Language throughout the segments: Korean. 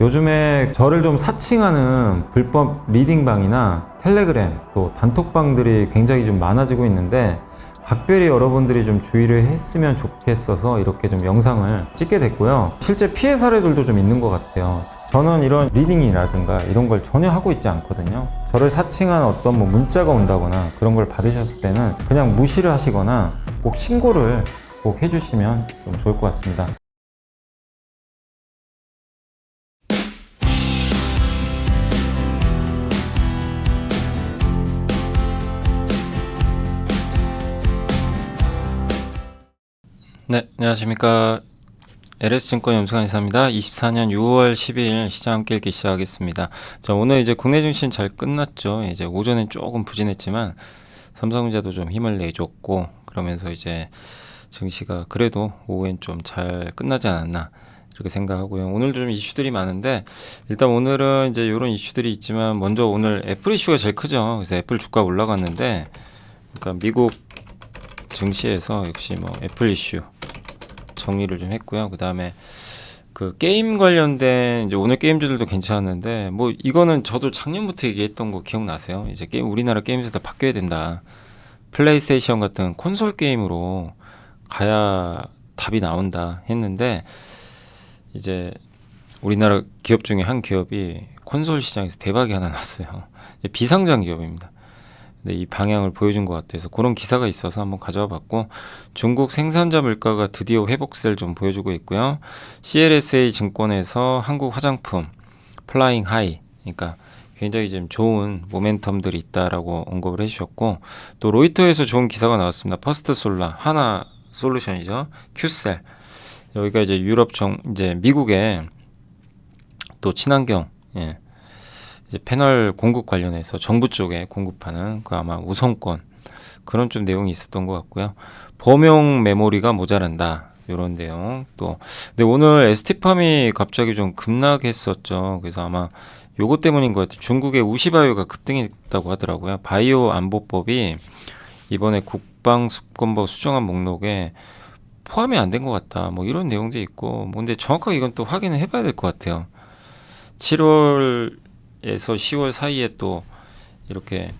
요즘에 저를 좀 사칭하는 불법 리딩방이나 텔레그램 또 단톡방들이 굉장히 좀 많아지고 있는데 각별히 여러분들이 좀 주의를 했으면 좋겠어서 이렇게 좀 영상을 찍게 됐고요. 실제 피해 사례들도 좀 있는 것 같아요. 저는 이런 리딩이라든가 이런 걸 전혀 하고 있지 않거든요. 저를 사칭한 어떤 뭐 문자가 온다거나 그런 걸 받으셨을 때는 그냥 무시를 하시거나 꼭 신고를 꼭 해주시면 좀 좋을 것 같습니다. 네, 안녕하십니까. LS증권 염승환 이사입니다. 24년 6월 12일 시장 함께 읽기 시작하겠습니다. 자, 오늘 이제 국내 증시는 잘 끝났죠. 이제 오전엔 조금 부진했지만 삼성전자도 좀 힘을 내줬고 그러면서 이제 증시가 그래도 오후엔 좀 잘 끝나지 않았나 이렇게 생각하고요. 오늘도 좀 이슈들이 많은데 일단 오늘은 이제 이런 이슈들이 있지만 먼저 오늘 애플 이슈가 제일 크죠. 그래서 애플 주가 올라갔는데 그러니까 미국 증시에서 역시 뭐 애플 이슈 정리를 좀 했고요. 그 다음에 그 게임 관련된 이제 오늘 게임주들도 괜찮았는데 뭐 이거는 저도 작년부터 얘기했던 거 기억나세요? 이제 게임 우리나라 게임에서 다 바뀌어야 된다. 플레이스테이션 같은 콘솔 게임으로 가야 답이 나온다 했는데 이제 우리나라 기업 중에 한 기업이 콘솔 시장에서 대박이 하나 났어요. 비상장 기업입니다. 네, 이 방향을 보여준 것 같아서 그런 기사가 있어서 한번 가져와 봤고 중국 생산자 물가가 드디어 회복세를 좀 보여주고 있고요. CLSA 증권에서 한국 화장품 플라잉 하이 그러니까 굉장히 좀 좋은 모멘텀들이 있다라고 언급을 해주셨고 또 로이터에서 좋은 기사가 나왔습니다. 퍼스트 솔라 하나 솔루션이죠. 큐셀 여기가 이제 이제 미국의 또 친환경 이제 패널 공급 관련해서 정부 쪽에 공급하는 그 아마 우선권 그런 좀 내용이 있었던 것 같고요. 범용 메모리가 모자란다 이런 내용 또 근데 오늘 ST팜이 갑자기 좀 급락했었죠. 그래서 아마 요것 때문인 것 같아요. 중국의 우시바이오가 급등했다고 하더라고요. 바이오 안보법이 이번에 국방수권법 수정안 목록에 포함이 안 된 것 같다. 뭐 이런 내용도 있고 뭐 근데 정확하게 이건 또 확인을 해봐야 될 것 같아요. 7월 에서 10월 사이에 또 이렇게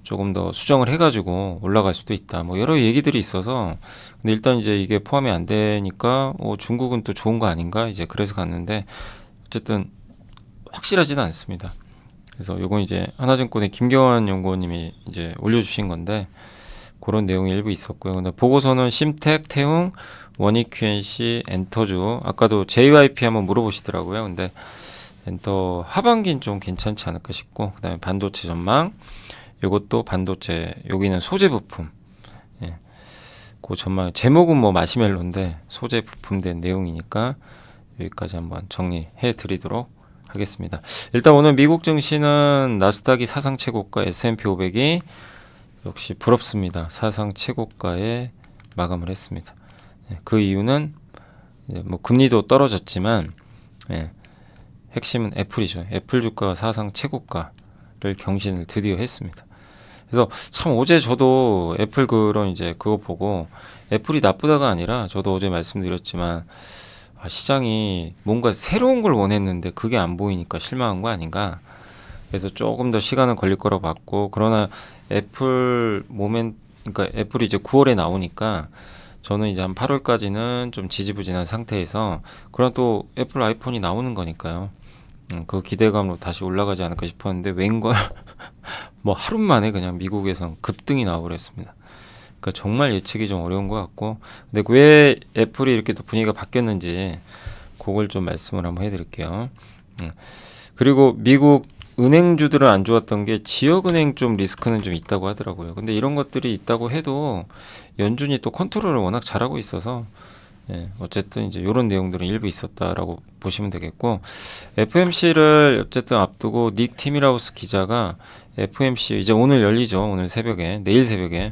조금 더 수정을 해가지고 올라갈 수도 있다. 뭐 여러 얘기들이 있어서 근데 일단 이제 이게 포함이 안 되니까 중국은 또 좋은 거 아닌가 이제 그래서 갔는데 어쨌든 확실하지는 않습니다. 그래서 요건 이제 하나증권의 김경환 연구원님이 이제 올려주신 건데 그런 내용이 일부 있었고요. 근데 보고서는 심텍, 태웅, 원익 QNC, 엔터주 아까도 JYP 한번 물어보시더라고요. 근데 엔터 하반기는 좀 괜찮지 않을까 싶고 그 다음에 반도체 전망 요것도 반도체 여기는 소재 부품 그 전망 제목은 뭐 마시멜로인데 소재 부품 된 내용이니까 여기까지 한번 정리해 드리도록 하겠습니다. 일단 오늘 미국 증시는 나스닥이 사상 최고가 S&P 500이 역시 부럽습니다. 사상 최고가에 마감을 했습니다. 그 이유는 뭐 금리도 떨어졌지만 핵심은 애플이죠. 애플 주가가 사상 최고가를 경신을 드디어 했습니다. 그래서 참 어제 저도 애플 그런 이제 그거 보고 애플이 나쁘다가 아니라 저도 어제 말씀드렸지만 시장이 뭔가 새로운 걸 원했는데 그게 안 보이니까 실망한 거 아닌가. 그래서 조금 더 시간은 걸릴 거라고 봤고 그러나 그러니까 애플이 이제 9월에 나오니까 저는 이제 한 8월까지는 좀 지지부진한 상태에서 그러나 또 애플 아이폰이 나오는 거니까요. 그 기대감으로 다시 올라가지 않을까 싶었는데 웬걸 뭐 하루 만에 그냥 미국에선 급등이 나와버렸습니다. 그러니까 정말 예측이 좀 어려운 것 같고 근데 왜 애플이 이렇게 또 분위기가 바뀌었는지 그걸 좀 말씀을 한번 해드릴게요. 그리고 미국 은행주들은 안 좋았던 게 지역은행 좀 리스크는 좀 있다고 하더라고요. 근데 이런 것들이 있다고 해도 연준이 또 컨트롤을 워낙 잘하고 있어서 어쨌든 이제 이런 내용들은 일부 있었다라고 보시면 되겠고 FMC를 어쨌든 앞두고 닉 티밀하우스 기자가 FMC 이제 오늘 열리죠. 오늘 새벽에 내일 새벽에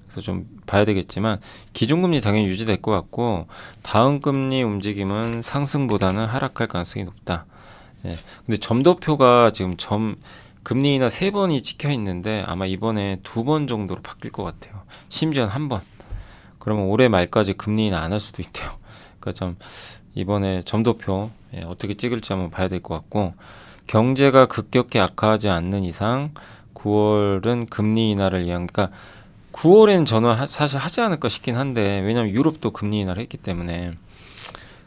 그래서 좀 봐야 되겠지만 기준금리 당연히 유지될 것 같고 다음 금리 움직임은 상승보다는 하락할 가능성이 높다. 근데 점도표가 지금 금리 인하 3번이 찍혀 있는데 아마 이번에 2번 정도로 바뀔 것 같아요. 심지어는 1번. 그러면 올해 말까지 금리 인하 안 할 수도 있대요. 그러니까 좀 이번에 점도표 예, 어떻게 찍을지 한번 봐야 될 것 같고 경제가 급격히 악화하지 않는 이상 9월은 금리 인하를 위한 그러니까 9월에는 저는 사실 하지 않을까 싶긴 한데 왜냐면 유럽도 금리 인하를 했기 때문에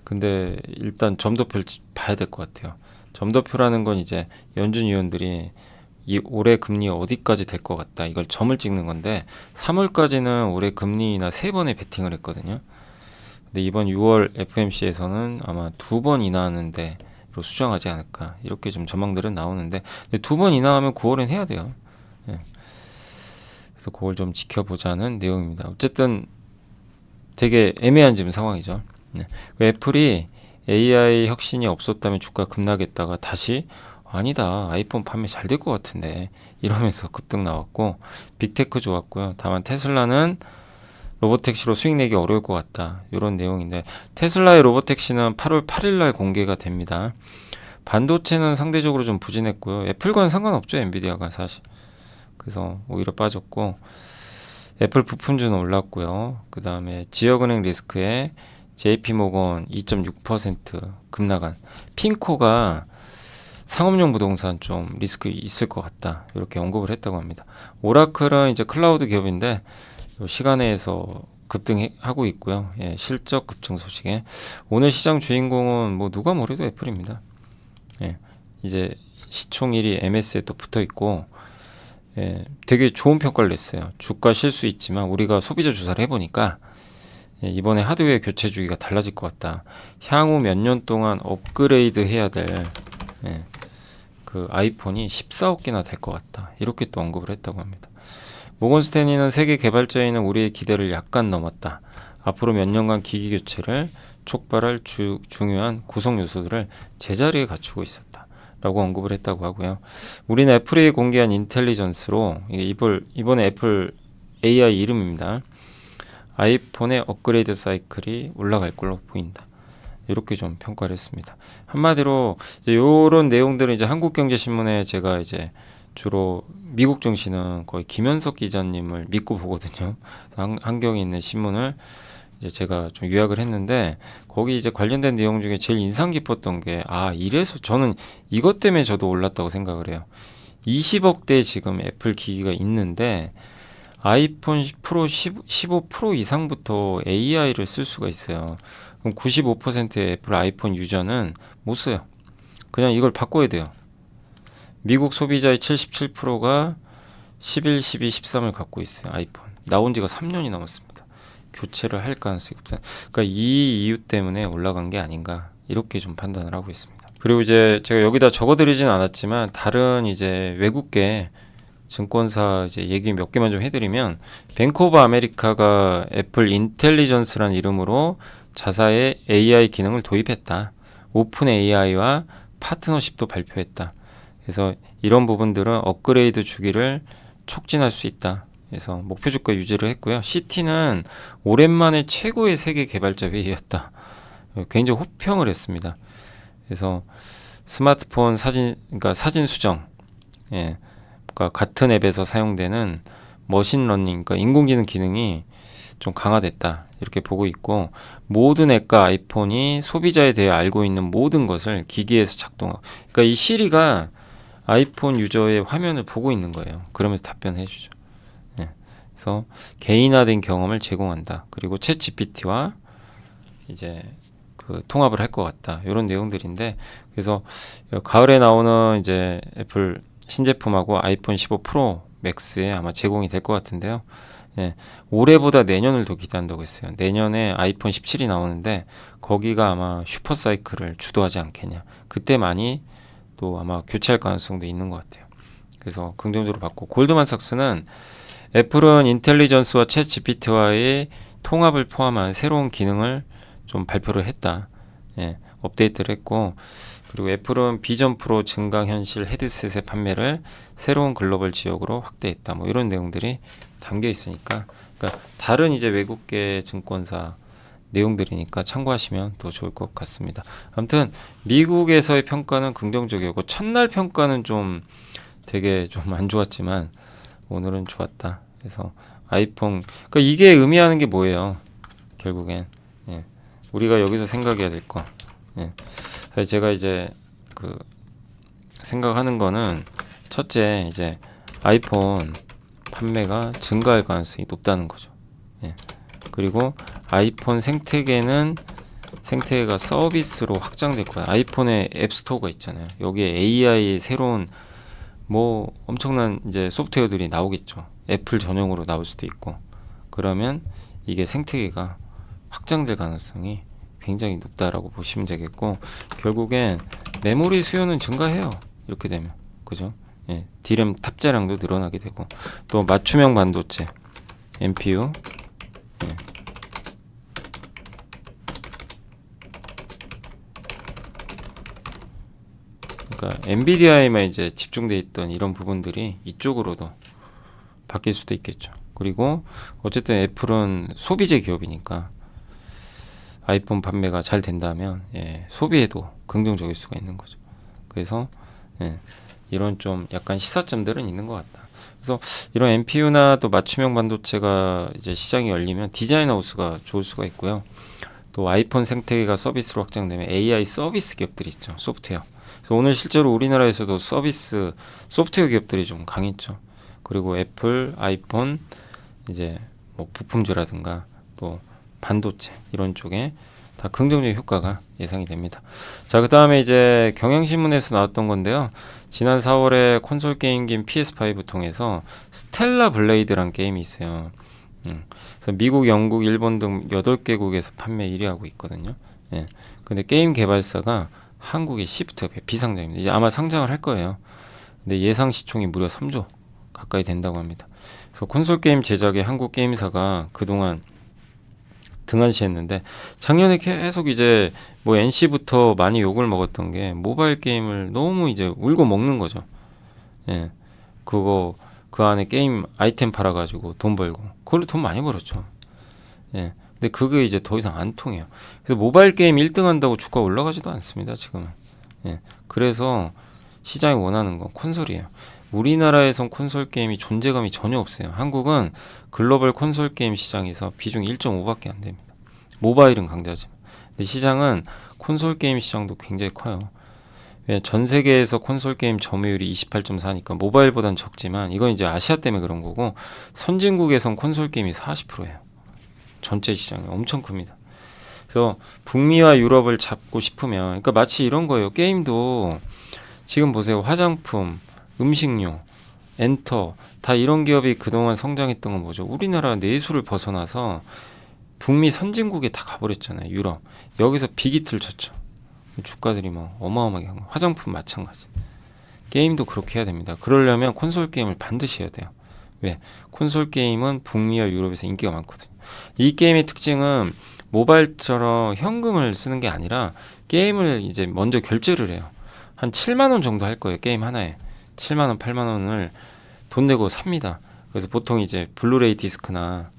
근데 일단 점도표를 봐야 될 것 같아요. 점도표라는 건 이제 연준 위원들이 이 올해 금리 어디까지 될 것 같다 이걸 점을 찍는 건데 3월까지는 올해 금리 인하 3번의 베팅을 했거든요. 근데 이번 6월 FMC에서는 아마 2번 인하하는데 로 수정하지 않을까 이렇게 좀 전망들은 나오는데 2번 인하하면 9월엔 해야 돼요. 예. 그래서 그걸 좀 지켜보자는 내용입니다. 어쨌든 되게 애매한 지금 상황이죠. 네. 애플이 AI 혁신이 없었다면 주가 급락했다가 다시 아니다 아이폰 판매 잘 될 것 같은데 이러면서 급등 나왔고 빅테크 좋았고요. 다만 테슬라는 로보택시로 수익 내기 어려울 것 같다 이런 내용인데 테슬라의 로보택시는 8월 8일 날 공개가 됩니다. 반도체는 상대적으로 좀 부진했고요. 애플과는 상관없죠. 엔비디아가 사실. 그래서 오히려 빠졌고 애플 부품주는 올랐고요. 그 다음에 지역은행 리스크에 JP모건 2.6% 급락한 핀코가 상업용 부동산 좀 리스크 있을 것 같다 이렇게 언급을 했다고 합니다. 오라클은 이제 클라우드 기업인데 시간에서 급등하고 있고요. 예, 실적 급증 소식에 오늘 시장 주인공은 뭐 누가 뭐래도 애플입니다. 예, 이제 시총일이 MS에 또 붙어 있고 예, 되게 좋은 평가를 냈어요. 주가 실수 있지만 우리가 소비자 조사를 해보니까 예, 이번에 하드웨어 교체 주기가 달라질 것 같다. 향후 몇 년 동안 업그레이드 해야 될 예, 그 아이폰이 14억 개나 될 것 같다. 이렇게 또 언급을 했다고 합니다. 모건 스탠리는 세계 개발자에는 우리의 기대를 약간 넘었다. 앞으로 몇 년간 기기 교체를 촉발할 중요한 구성 요소들을 제자리에 갖추고 있었다. 라고 언급을 했다고 하고요. 우리는 애플이 공개한 인텔리전스로 이번에 애플 AI 이름입니다. 아이폰의 업그레이드 사이클이 올라갈 걸로 보인다. 이렇게 좀 평가를 했습니다. 한마디로 이런 내용들은 이제 한국경제신문에 제가 이제 주로 미국 증시는 거의 김현석 기자님을 믿고 보거든요. 한경에 있는 신문을 이제 제가 좀 요약을 했는데 거기 이제 관련된 내용 중에 제일 인상 깊었던 게 이래서 저는 이것 때문에 저도 올랐다고 생각을 해요. 20억대 지금 애플 기기가 있는데 아이폰 프로 15 프로 이상부터 AI를 쓸 수가 있어요. 그럼 95%의 애플 아이폰 유저는 못 써요. 그냥 이걸 바꿔야 돼요. 미국 소비자의 77%가 11, 12, 13을 갖고 있어요. 아이폰. 나온 지가 3년이 넘었습니다. 교체를 할 가능성이 없다. 그러니까 이 이유 때문에 올라간 게 아닌가 이렇게 좀 판단을 하고 있습니다. 그리고 이제 제가 여기다 적어드리진 않았지만 다른 이제 외국계 증권사 이제 얘기 몇 개만 좀 해드리면 뱅크 오브 아메리카가 애플 인텔리전스라는 이름으로 자사의 AI 기능을 도입했다. 오픈 AI와 파트너십도 발표했다. 그래서 이런 부분들은 업그레이드 주기를 촉진할 수 있다. 그래서 목표 주가 유지를 했고요. CT는 오랜만에 최고의 세계 개발자 회의였다. 굉장히 호평을 했습니다. 그래서 스마트폰 그러니까 사진 수정, 예, 그러니까 같은 앱에서 사용되는 머신러닝, 그러니까 인공지능 기능이 좀 강화됐다. 이렇게 보고 있고 모든 앱과 아이폰이 소비자에 대해 알고 있는 모든 것을 기기에서 작동하고 그러니까 이 시리가 아이폰 유저의 화면을 보고 있는 거예요. 그러면서 답변해 주죠. 네. 그래서 개인화된 경험을 제공한다. 그리고 챗 GPT와 이제 그 통합을 할 것 같다. 이런 내용들인데 그래서 가을에 나오는 이제 애플 신제품하고 아이폰 15 프로 맥스에 아마 제공이 될 것 같은데요. 예, 올해보다 내년을 더 기대한다고 했어요. 내년에 아이폰 17이 나오는데 거기가 아마 슈퍼사이클을 주도하지 않겠냐. 그때 많이 또 아마 교체할 가능성도 있는 것 같아요. 그래서 긍정적으로 봤고 골드만삭스는 애플은 인텔리전스와 챗 GPT와의 통합을 포함한 새로운 기능을 좀 발표를 했다. 예, 업데이트를 했고 그리고 애플은 비전 프로 증강현실 헤드셋의 판매를 새로운 글로벌 지역으로 확대했다. 뭐 이런 내용들이 담겨 있으니까 그러니까 다른 이제 외국계 증권사 내용들이니까 참고하시면 더 좋을 것 같습니다. 아무튼 미국에서의 평가는 긍정적이었고 첫날 평가는 좀 되게 좀 안 좋았지만 오늘은 좋았다. 그래서 아이폰 그러니까 이게 의미하는 게 뭐예요? 결국엔 예. 우리가 여기서 생각해야 될 거. 예. 사실 제가 이제 그 생각하는 거는 첫째 이제 아이폰 판매가 증가할 가능성이 높다는 거죠. 예. 그리고 아이폰 생태계는 생태계가 서비스로 확장될 거야. 아이폰에 앱스토어가 있잖아요. 여기에 AI의 새로운 뭐 엄청난 이제 소프트웨어들이 나오겠죠. 애플 전용으로 나올 수도 있고. 그러면 이게 생태계가 확장될 가능성이 굉장히 높다라고 보시면 되겠고, 결국엔 메모리 수요는 증가해요. 이렇게 되면. 그죠? 예, D램 탑재량도 늘어나게 되고, 또 맞춤형 반도체, NPU, 그러니까 엔비디아에만 이제 집중돼 있던 이런 부분들이 이쪽으로도 바뀔 수도 있겠죠. 그리고 어쨌든 애플은 소비재 기업이니까 아이폰 판매가 잘 된다면 소비에도 긍정적일 수가 있는 거죠. 그래서 이런 좀 약간 시사점들은 있는 것 같다. 그래서 이런 NPU나 또 맞춤형 반도체가 이제 시장이 열리면 디자인 하우스가 좋을 수가 있고요. 또 아이폰 생태계가 서비스로 확장되면 AI 서비스 기업들이 있죠. 소프트웨어. 그래서 오늘 실제로 우리나라에서도 서비스 소프트웨어 기업들이 좀 강했죠. 그리고 애플, 아이폰, 이제 뭐 부품주라든가 또 반도체 이런 쪽에 다 긍정적 효과가 예상이 됩니다. 자, 그 다음에 이제 경향신문에서 나왔던 건데요. 지난 4월에 콘솔 게임기인 PS5 통해서 스텔라 블레이드란 게임이 있어요. 그래서 미국, 영국, 일본 등 8개국에서 판매 1위 하고 있거든요. 예. 근데 게임 개발사가 한국의 시프트가 비상장입니다. 이제 아마 상장을 할 거예요. 근데 예상 시총이 무려 3조 가까이 된다고 합니다. 그래서 콘솔 게임 제작에 한국 게임사가 그동안 등한시했는데, 작년에 계속 이제 뭐 NC부터 많이 욕을 먹었던 게 모바일 게임을 너무 이제 울고 먹는 거죠. 예. 그거 그 안에 게임 아이템 팔아가지고 돈 벌고 그걸로 돈 많이 벌었죠. 예. 근데 그게 이제 더 이상 안 통해요. 그래서 모바일 게임 1등 한다고 주가 올라가지도 않습니다, 지금은. 예. 그래서 시장이 원하는 건 콘솔이에요. 우리나라에선 콘솔 게임이 존재감이 전혀 없어요. 한국은 글로벌 콘솔 게임 시장에서 비중이 1.5밖에 안 됩니다. 모바일은 강자지만. 근데 시장은 콘솔 게임 시장도 굉장히 커요. 전 세계에서 콘솔 게임 점유율이 28.4니까 모바일보단 적지만, 이건 이제 아시아 때문에 그런 거고, 선진국에선 콘솔 게임이 40%예요. 전체 시장이 엄청 큽니다. 그래서 북미와 유럽을 잡고 싶으면, 그러니까 마치 이런 거예요. 게임도 지금 보세요. 화장품, 음식료, 엔터 다 이런 기업이 그동안 성장했던 건 뭐죠? 우리나라 내수를 벗어나서 북미 선진국에 다 가버렸잖아요. 유럽. 여기서 빅히트를 쳤죠. 주가들이 뭐 어마어마하게 한 거. 화장품 마찬가지. 게임도 그렇게 해야 됩니다. 그러려면 콘솔 게임을 반드시 해야 돼요. 왜? 콘솔 게임은 북미와 유럽에서 인기가 많거든요. 이 게임의 특징은 모바일처럼 현금을 쓰는 게 아니라 게임을 이제 먼저 결제를 해요. 한 7만 원 정도 할 거예요. 게임 하나에. 7만 원, 8만 원을 돈 내고 삽니다. 그래서 보통 이제 블루레이 디스크나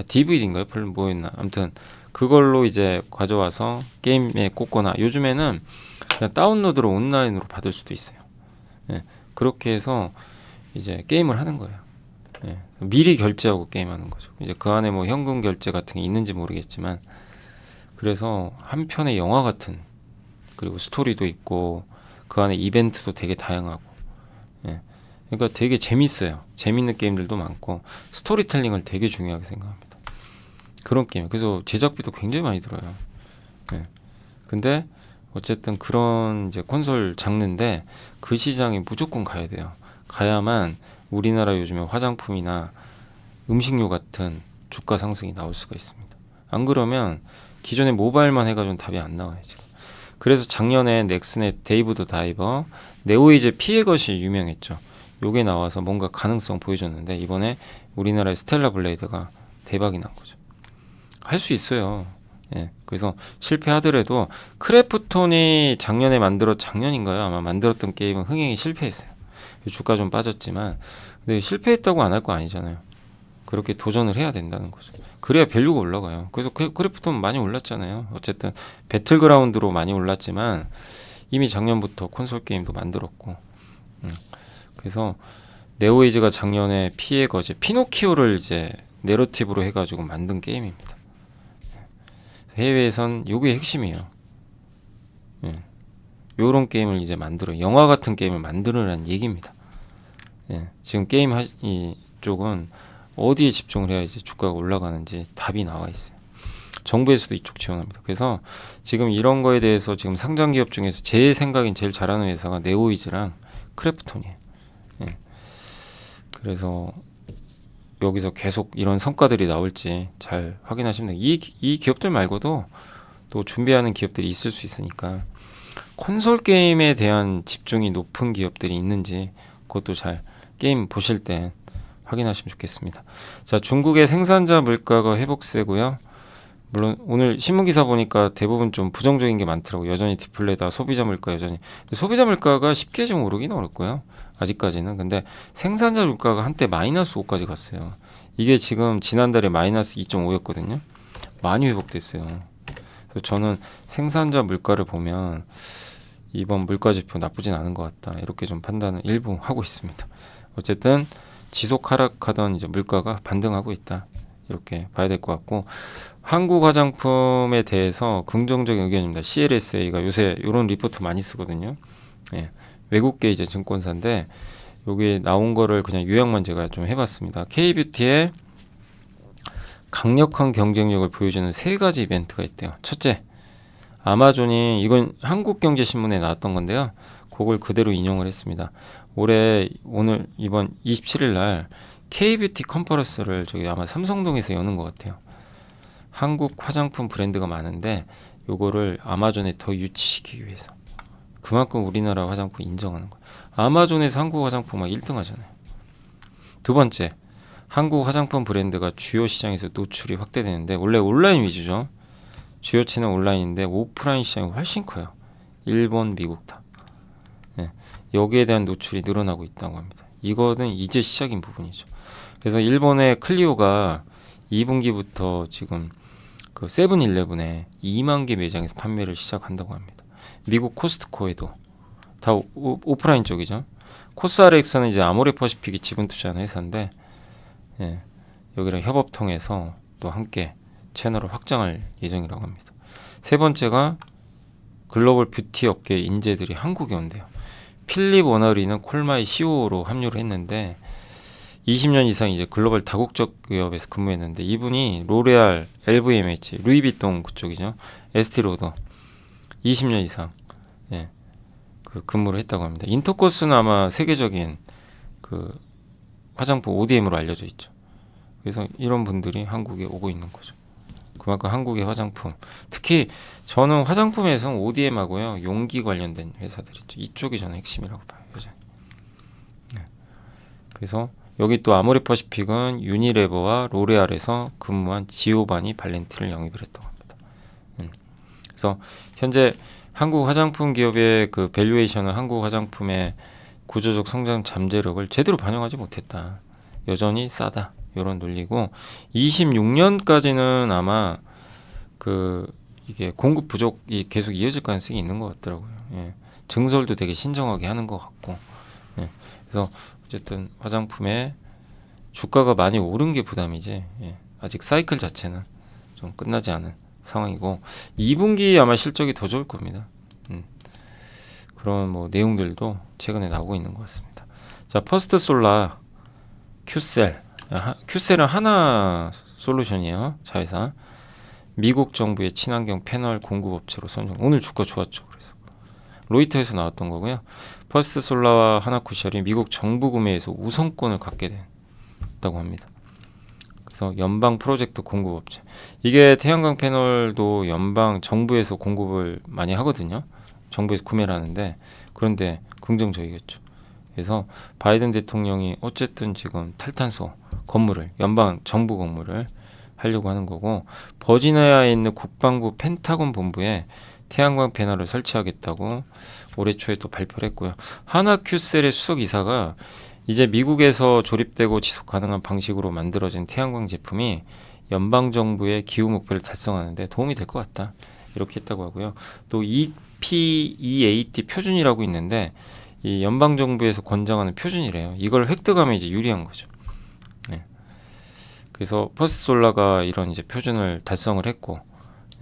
DVD인가요? 뭐였나? 아무튼 그걸로 이제 가져와서 게임에 꽂거나, 요즘에는 그냥 다운로드로 온라인으로 받을 수도 있어요. 예, 그렇게 해서 이제 게임을 하는 거예요. 예, 미리 결제하고 게임하는 거죠. 이제 그 안에 뭐 현금 결제 같은 게 있는지 모르겠지만, 그래서 한 편의 영화 같은, 그리고 스토리도 있고 그 안에 이벤트도 되게 다양하고, 예, 그러니까 되게 재밌어요. 재밌는 게임들도 많고 스토리텔링을 되게 중요하게 생각합니다. 그런 게임. 그래서 제작비도 굉장히 많이 들어요. 예. 근데 어쨌든 그런 이제 콘솔 장르인데 그 시장에 무조건 가야 돼요. 가야만 우리나라 요즘에 화장품이나 음식료 같은 주가 상승이 나올 수가 있습니다. 안 그러면 기존에 모바일만 해가지고는 답이 안 나와요, 지금. 그래서 작년에 넥슨의 데이브 더 다이버, 네오이즈 피해 것이 유명했죠. 요게 나와서 뭔가 가능성 보여줬는데, 이번에 우리나라의 스텔라 블레이드가 대박이 난 거죠. 할 수 있어요. 예. 그래서 실패하더라도 크래프톤이 작년인가요? 아마 만들었던 게임은 흥행이 실패했어요. 주가 좀 빠졌지만, 근데 실패했다고 안 할 거 아니잖아요. 그렇게 도전을 해야 된다는 거죠. 그래야 밸류가 올라가요. 그래서 크래프톤 많이 올랐잖아요. 어쨌든 배틀그라운드로 많이 올랐지만 이미 작년부터 콘솔 게임도 만들었고, 그래서 네오이즈가 작년에 피해 거제 피노키오를 이제 내러티브로 해가지고 만든 게임입니다. 해외에선 요게 핵심이에요. 예. 요런 게임을 이제 만들어 영화 같은 게임을 만들으라는 얘기입니다. 예, 지금 게임 이쪽은 어디에 집중을 해야 이제 주가가 올라가는지 답이 나와 있어요. 정부에서도 이쪽 지원합니다. 그래서 지금 이런 거에 대해서 지금 상장 기업 중에서 제 생각엔 제일 잘하는 회사가 네오이즈랑 크래프톤이에요. 예. 그래서 여기서 계속 이런 성과들이 나올지 잘 확인하시면 돼요. 이 기업들 말고도 또 준비하는 기업들이 있을 수 있으니까 콘솔 게임에 대한 집중이 높은 기업들이 있는지 그것도 잘 게임 보실 때 확인하시면 좋겠습니다. 자, 중국의 생산자 물가가 회복세고요. 물론 오늘 신문 기사 보니까 대부분 좀 부정적인 게 많더라고요. 여전히 디플레다, 소비자 물가 여전히. 소비자 물가가 쉽게 좀 오르긴 어렵고요. 아직까지는. 근데 생산자 물가가 한때 마이너스 5까지 갔어요. 이게 지금 지난달에 마이너스 2.5였거든요. 많이 회복됐어요. 그래서 저는 생산자 물가를 보면 이번 물가 지표 나쁘진 않은 것 같다. 이렇게 좀 판단을 일부 하고 있습니다. 어쨌든 지속 하락하던 이제 물가가 반등하고 있다. 이렇게 봐야 될 것 같고, 한국 화장품에 대해서 긍정적인 의견입니다. CLSA가 요새 이런 리포트 많이 쓰거든요. 예, 외국계 이제 증권사인데 여기 나온 거를 그냥 요약만 제가 좀 해봤습니다. K뷰티의 강력한 경쟁력을 보여주는 세 가지 이벤트가 있대요. 첫째, 아마존이 이건 한국경제신문에 나왔던 건데요. 그걸 그대로 인용을 했습니다. 오늘 이번 27일 날 K뷰티 컨퍼런스를 저기 아마 삼성동에서 여는 것 같아요. 한국 화장품 브랜드가 많은데 요거를 아마존에 더 유치시키기 위해서 그만큼 우리나라 화장품 인정하는 거예요. 아마존에서 한국 화장품 막 1등 하잖아요. 두 번째, 한국 화장품 브랜드가 주요 시장에서 노출이 확대되는데 원래 온라인 위주죠. 주요체는 온라인인데 오프라인 시장이 훨씬 커요. 일본, 미국 다. 네, 여기에 대한 노출이 늘어나고 있다고 합니다. 이거는 이제 시작인 부분이죠. 그래서 일본의 클리오가 2분기부터 지금 그 세븐일레븐에 2만 개 매장에서 판매를 시작한다고 합니다. 미국 코스트코에도 다 오프라인 쪽이죠. 코스RX는 이제 아모레퍼시픽이 지분 투자하는 회사인데, 예, 여기랑 협업 통해서 또 함께 채널을 확장할 예정이라고 합니다. 세 번째가 글로벌 뷰티 업계 인재들이 한국에 온대요. 필립 워너리는 콜마이 CEO로 합류를 했는데 20년 이상 이제 글로벌 다국적 기업에서 근무했는데 이분이 로레알, LVMH, 루이비통 그쪽이죠. 에스티로더 20년 이상 예, 그 근무를 했다고 합니다. 인터코스는 아마 세계적인 그 화장품 ODM으로 알려져 있죠. 그래서 이런 분들이 한국에 오고 있는 거죠. 그만큼 한국의 화장품, 특히 저는 화장품에서는 ODM하고요 용기 관련된 회사들 있죠. 이쪽이 저는 핵심이라고 봐요. 여전히. 네. 그래서 여기 또 아모레퍼시픽은 유니레버와 로레알에서 근무한 지오바니 발렌티를 영입을 했다고 합니다. 그래서 현재 한국 화장품 기업의 그 밸류에이션은 한국 화장품의 구조적 성장 잠재력을 제대로 반영하지 못했다. 여전히 싸다. 이런 논리고 26년까지는 아마 그 이게 공급 부족이 계속 이어질 가능성이 있는 것 같더라고요. 예. 증설도 되게 신중하게 하는 것 같고. 예. 그래서 어쨌든 화장품의 주가가 많이 오른 게 부담이지. 예. 아직 사이클 자체는 좀 끝나지 않은 상황이고 2분기 아마 실적이 더 좋을 겁니다. 그런 뭐 내용들도 최근에 나오고 있는 것 같습니다. 자, 퍼스트 솔라 큐셀. 큐셀은 하나 솔루션이에요. 자회사. 미국 정부의 친환경 패널 공급업체로 선정. 오늘 주가 좋았죠. 그래서 로이터에서 나왔던 거고요. 퍼스트 솔라와 하나쿠셜이 미국 정부 구매에서 우선권을 갖게 됐다고 합니다. 그래서 연방 프로젝트 공급업체. 이게 태양광 패널도 연방 정부에서 공급을 많이 하거든요. 정부에서 구매를 하는데 그런데 긍정적이겠죠. 그래서 바이든 대통령이 어쨌든 지금 탈탄소 건물을 연방 정부 건물을 하려고 하는 거고 버지니아에 있는 국방부 펜타곤 본부에 태양광 패널을 설치하겠다고 올해 초에 또 발표를 했고요. 하나큐셀의 수석 이사가 이제 미국에서 조립되고 지속 가능한 방식으로 만들어진 태양광 제품이 연방 정부의 기후 목표를 달성하는데 도움이 될 것 같다. 이렇게 했다고 하고요. 또 EPEAT 표준이라고 있는데 이 연방 정부에서 권장하는 표준이래요. 이걸 획득하면 이제 유리한 거죠. 네. 그래서 퍼스트 솔라가 이런 이제 표준을 달성을 했고,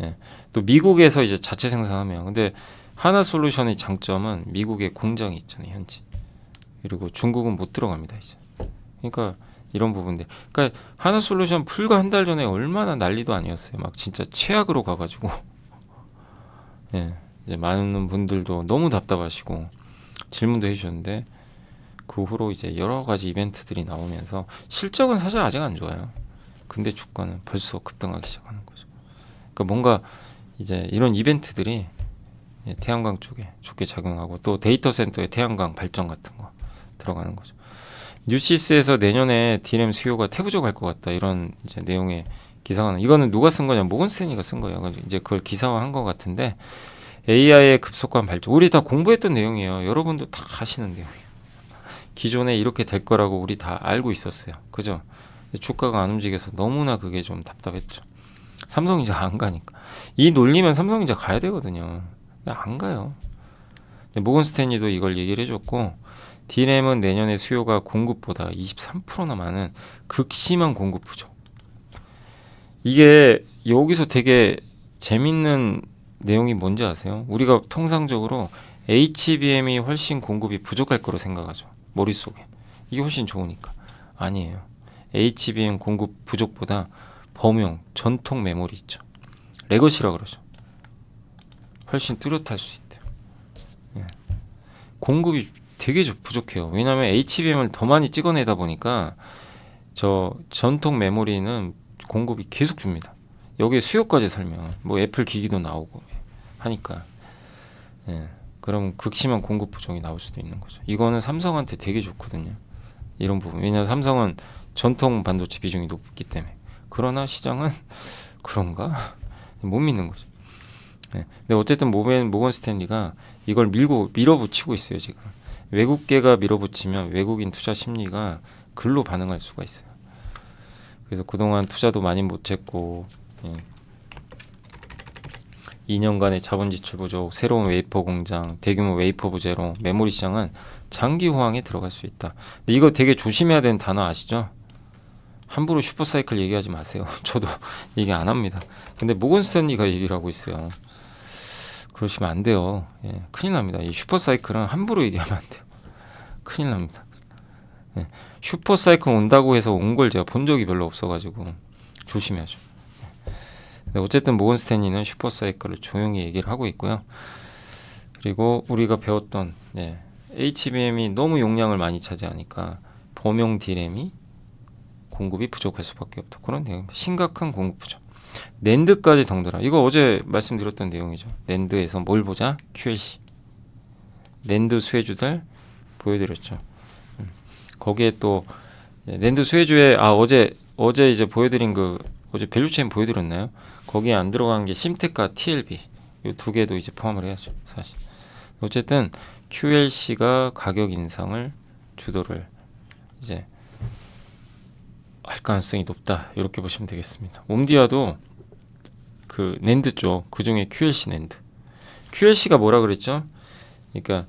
예. 또 미국에서 이제 자체 생산하면 근데 하나솔루션의 장점은 미국에 공장이 있잖아요, 현지. 그리고 중국은 못 들어갑니다, 이제. 그러니까 이런 부분들. 그러니까 하나솔루션 불과 한 달 전에 얼마나 난리도 아니었어요. 막 진짜 최악으로 가가지고 예, 이제 많은 분들도 너무 답답하시고 질문도 해주셨는데 그 후로 이제 여러 가지 이벤트들이 나오면서 실적은 사실 아직 안 좋아요. 근데 주가는 벌써 급등하기 시작하는 거죠. 그러니까 뭔가 이제 이런 이벤트들이 예, 태양광 쪽에 좋게 작용하고 또 데이터 센터에 태양광 발전 같은 거 들어가는 거죠. 뉴시스에서 내년에 D램 수요가 태부족할 것 같다 이런 이제 내용의 기사가 이거는 누가 쓴 거냐 모건 스탠리가 쓴 거예요. 이제 그걸 기사화한 것 같은데 AI의 급속한 발전 우리 다 공부했던 내용이에요. 여러분도 다 아시는 내용이에요. 기존에 이렇게 될 거라고 우리 다 알고 있었어요. 그죠? 주가가 안 움직여서 너무나 그게 좀 답답했죠. 삼성전자 안 가니까 이 논리면 삼성전자 가야 되거든요. 근데 안 가요. 모건 스탠리도 이걸 얘기를 해줬고 D램은 내년에 수요가 공급보다 23%나 많은 극심한 공급 부족. 이게 여기서 되게 재밌는 내용이 뭔지 아세요? 우리가 통상적으로 HBM이 훨씬 공급이 부족할 거로 생각하죠. 머릿속에. 이게 훨씬 좋으니까. 아니에요. HBM 공급 부족보다 범용, 전통 메모리 있죠. 레거시라 그러죠. 훨씬 뚜렷할 수 있대요. 예. 공급이 되게 부족해요. 왜냐하면 HBM을 더 많이 찍어내다 보니까 저 전통 메모리는 공급이 계속 줍니다. 여기에 수요까지 살면 뭐 애플 기기도 나오고 하니까 예. 그럼 극심한 공급 부족이 나올 수도 있는 거죠. 이거는 삼성한테 되게 좋거든요. 이런 부분. 왜냐하면 삼성은 전통 반도체 비중이 높기 때문에. 그러나 시장은 그런가? 못 믿는 거죠. 예. 근데 어쨌든 모건 스탠리가 이걸 밀어붙이고 있어요, 지금. 외국계가 밀어붙이면 외국인 투자 심리가 글로 반응할 수가 있어요. 그래서 그동안 투자도 많이 못했고 2년간의 자본 지출 부족, 새로운 웨이퍼 공장, 대규모 웨이퍼 부재로 메모리 시장은 장기 호황에 들어갈 수 있다. 근데 이거 되게 조심해야 되는 단어 아시죠? 함부로 슈퍼사이클 얘기하지 마세요. 저도 얘기 안 합니다. 근데 모건 스탠리가 얘기를 하고 있어요. 그러시면 안 돼요. 예, 큰일 납니다. 이 슈퍼사이클은 함부로 얘기하면 안 돼요. 큰일 납니다. 예, 슈퍼사이클 온다고 해서 온 걸 제가 본 적이 별로 없어가지고 조심해야죠. 네, 어쨌든 모건 스탠리는 슈퍼사이클을 조용히 얘기를 하고 있고요. 그리고 우리가 배웠던 HBM이 너무 용량을 많이 차지하니까 범용 D램이 공급이 부족할 수밖에 없다. 그런 내용. 심각한 공급 부족. 낸드까지 덩달아. 이거 어제 말씀드렸던 내용이죠. 낸드에서 뭘 보자? QLC. 낸드 수혜주들 보여드렸죠. 거기에 또 낸드 수혜주에 어제 이제 보여드린 어제 밸류체인 보여드렸나요? 거기에 안 들어간 게 심테카, TLB 이 두 개도 이제 포함을 해야죠. 사실. 어쨌든 QLC가 가격 인상을 주도를 이제 할 가능성이 높다. 이렇게 보시면 되겠습니다. 옴디아도 그 낸드 쪽, 그 중에 QLC 낸드. QLC가 뭐라 그랬죠? 그러니까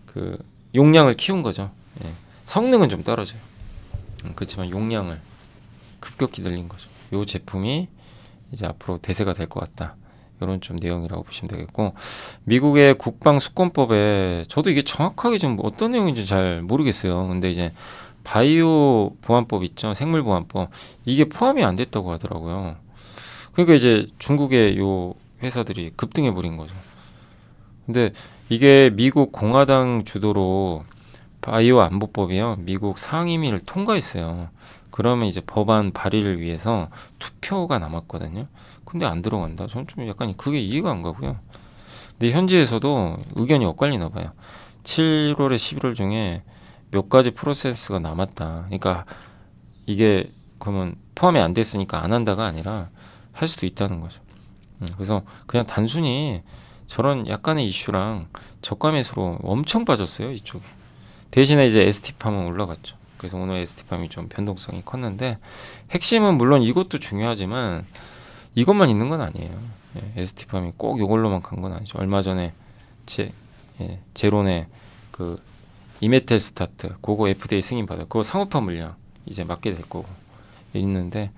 그 용량을 키운 거죠. 예. 성능은 좀 떨어져요. 그렇지만 용량을 급격히 늘린 거죠. 이 제품이 이제 앞으로 대세가 될 것 같다. 이런 좀 내용이라고 보시면 되겠고, 미국의 국방 수권법에 저도 이게 정확하게 좀 어떤 내용인지 잘 모르겠어요. 근데 이제 바이오 보안법 있죠. 생물 보안법. 이게 포함이 안 됐다고 하더라고요. 그러니까 이제 중국의 요 회사들이 급등해 버린 거죠. 근데 이게 미국 공화당 주도로 바이오 안보법이요. 미국 상임위를 통과했어요. 그러면 이제 법안 발의를 위해서 투표가 남았거든요. 근데 안 들어간다. 저는 좀 약간 그게 이해가 안 가고요. 근데 현지에서도 의견이 엇갈리나 봐요. 7월에 11월 중에 몇 가지 프로세스가 남았다. 그러니까 이게 그러면 포함이 안 됐으니까 안 한다가 아니라 할 수도 있다는 거죠. 그래서 그냥 단순히 저런 약간의 이슈랑 저가 매수로 엄청 빠졌어요. 이쪽에. 대신에 이제 ST팜은 올라갔죠. 그래서 오늘 ST팜이 좀 변동성이 컸는데 핵심은 물론 이것도 중요하지만 이것만 있는 건 아니에요. ST팜이 꼭 이걸로만 간 건 아니죠. 얼마 전에 제론의 그 이메텔 스타트 그거 FDA 승인 받아. 그거 상업화 물량 이제 맡게 될 거고 있는데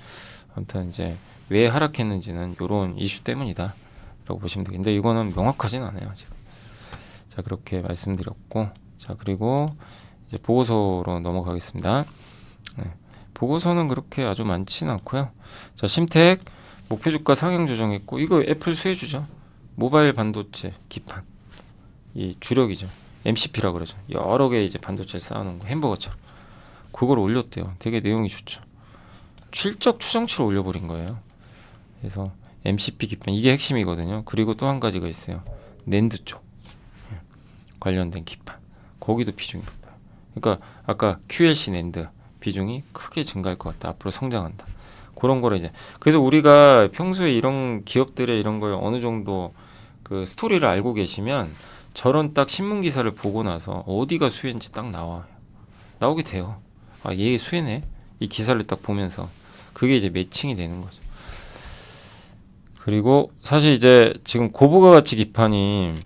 아무튼 이제 왜 하락했는지는 이런 이슈 때문이다라고 보시면 되겠는데 이거는 명확하진 않아요. 지금. 자, 그렇게 말씀드렸고, 자, 그리고 이제 보고서로 넘어가겠습니다. 네, 보고서는 그렇게 아주 많지는 않고요. 자, 심택 목표 주가 상향 조정했고, 이거 애플 수혜주죠. 모바일 반도체 기판, 이 주력이죠. MCP라 그러죠. 여러 개 이제 반도체를 쌓아놓은 거, 햄버거처럼 그걸 올렸대요. 되게 내용이 좋죠. 실적 추정치를 올려버린 거예요. 그래서 MCP 기판 이게 핵심이거든요. 그리고 또 한 가지가 있어요. 낸드 쪽 관련된 기판, 거기도 비중이 높아요. 그러니까 아까 QLC 낸드 비중이 크게 증가할 것 같다. 앞으로 성장한다. 그런 거를 이제, 그래서 우리가 평소에 이런 기업들의 이런 걸 어느 정도 그 스토리를 알고 계시면 저런 딱 신문 기사를 보고 나서 어디가 수혜인지 딱 나오게 돼요. 아, 얘 수혜네. 이 기사를 딱 보면서 그게 이제 매칭이 되는 거죠. 그리고 사실 이제 지금 고부가 가치 기판이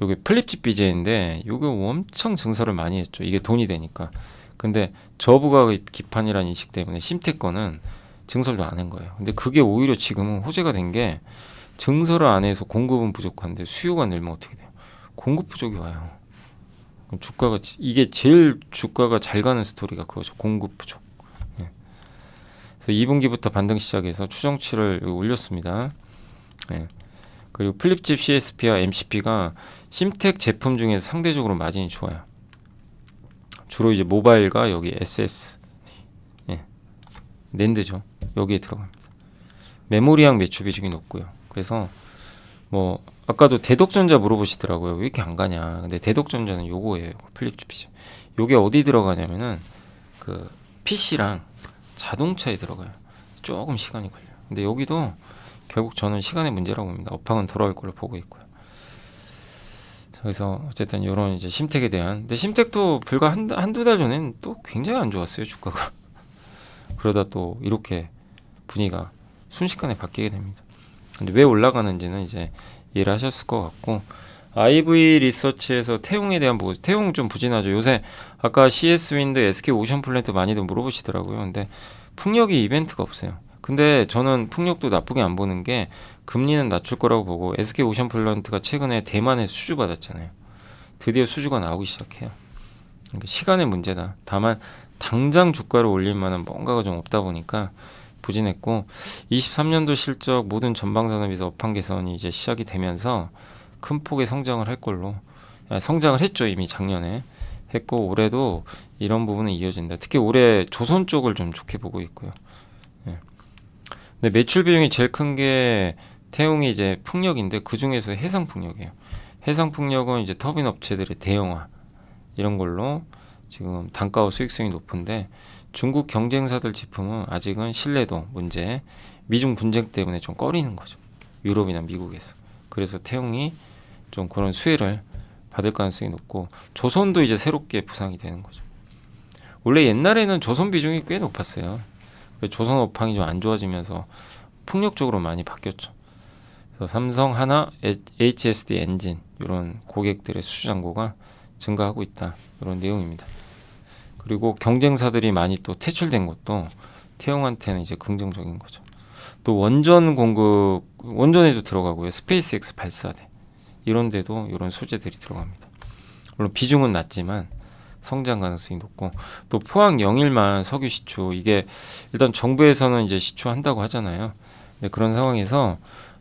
요게 플립집 BJ인데 요게 엄청 증설을 많이 했죠. 이게 돈이 되니까. 근데 저부가 기판이라는 인식 때문에 심택 거는 증설도 안 한 거예요. 근데 그게 오히려 지금은 호재가 된 게 증설을 안 해서 공급은 부족한데 수요가 늘면 어떻게 돼요? 공급 부족이 와요. 그럼 주가가 이게 제일 주가가 잘 가는 스토리가 그거죠. 공급 부족. 예. 그래서 2분기부터 반등 시작해서 추정치를 올렸습니다. 예. 그리고 플립집 CSP와 MCP가 심텍 제품 중에서 상대적으로 마진이 좋아요. 주로 이제 모바일과 여기 SS, 예. 낸드죠. 여기에 들어갑니다. 메모리향 매출 비중이 높고요. 그래서 뭐 아까도 대덕전자 물어보시더라고요. 왜 이렇게 안 가냐. 근데 대덕전자는 요거예요. 플립집 PC. 요게 어디 들어가냐면은 그 PC랑 자동차에 들어가요. 조금 시간이 걸려요. 근데 여기도 결국 저는 시간의 문제라고 봅니다. 업황은 돌아올 걸로 보고 있고요. 그래서 어쨌든 이런 이제 심택에 대한, 근데 심택도 불과 한두 달 전엔 또 굉장히 안 좋았어요, 주가가. 그러다 또 이렇게 분위기가 순식간에 바뀌게 됩니다. 근데 왜 올라가는지는 이제 이해를 하셨을 것 같고, IV 리서치에서 태용에 대한 보고, 태용 좀 부진하죠. 요새 아까 CS 윈드, SK 오션 플랜트 많이들 물어보시더라고요. 근데 풍력이 이벤트가 없어요. 근데 저는 풍력도 나쁘게 안 보는 게 금리는 낮출 거라고 보고, SK 오션 플랜트가 최근에 대만에서 수주 받았잖아요. 드디어 수주가 나오기 시작해요. 그러니까 시간의 문제다. 다만 당장 주가를 올릴 만한 뭔가가 좀 없다 보니까 부진했고, 23년도 실적 모든 전방 산업에서 업황 개선이 이제 시작이 되면서 큰 폭의 성장을 할 걸로, 성장을 했죠. 이미 작년에 했고, 올해도 이런 부분은 이어진다. 특히 올해 조선 쪽을 좀 좋게 보고 있고요. 예. 근데 매출 비중이 제일 큰 게 태용이 이제 풍력인데, 그 중에서 해상 풍력이에요. 해상 풍력은 이제 터빈 업체들의 대형화 이런 걸로 지금 단가와 수익성이 높은데, 중국 경쟁사들 제품은 아직은 신뢰도 문제, 미중 분쟁 때문에 좀 꺼리는 거죠. 유럽이나 미국에서. 그래서 태용이 좀 그런 수혜를 받을 가능성이 높고, 조선도 이제 새롭게 부상이 되는 거죠. 원래 옛날에는 조선 비중이 꽤 높았어요. 조선 업황이 좀 안 좋아지면서 풍력적으로 많이 바뀌었죠. 그래서 삼성, 하나, HSD 엔진 이런 고객들의 수주 잔고가 증가하고 있다. 이런 내용입니다. 그리고 경쟁사들이 많이 또 퇴출된 것도 태용한테는 이제 긍정적인 거죠. 또 원전 공급, 원전에도 들어가고요. 스페이스X 발사대 이런 데도 이런 소재들이 들어갑니다. 물론 비중은 낮지만 성장 가능성이 높고, 또 포항 영일만 석유 시추, 이게 일단 정부에서는 이제 시추한다고 하잖아요. 근데 그런 상황에서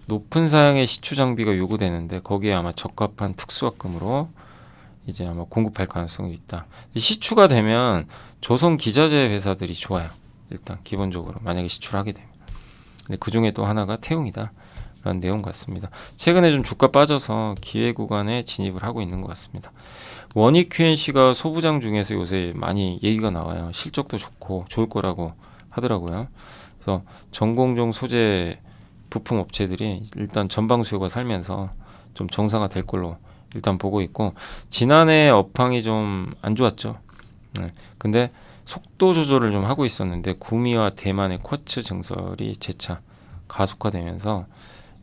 높은 사양의 시추 장비가 요구되는데, 거기에 아마 적합한 특수학금으로 이제 아마 공급할 가능성이 있다. 시추가 되면 조선 기자재 회사들이 좋아요. 일단 기본적으로 만약에 시추를 하게 되면. 근데 그 중에 또 하나가 태용이다. 라는 내용 같습니다. 최근에 좀 주가 빠져서 기회 구간에 진입을 하고 있는 것 같습니다. 원익 QNC가 소부장 중에서 요새 많이 얘기가 나와요. 실적도 좋고 좋을 거라고 하더라고요. 그래서 전공종 소재 부품 업체들이 일단 전방 수요가 살면서 좀 정상화 될 걸로 일단 보고 있고, 지난해 업황이 좀 안 좋았죠. 네. 근데 속도 조절을 좀 하고 있었는데, 구미와 대만의 쿼츠 증설이 재차 가속화되면서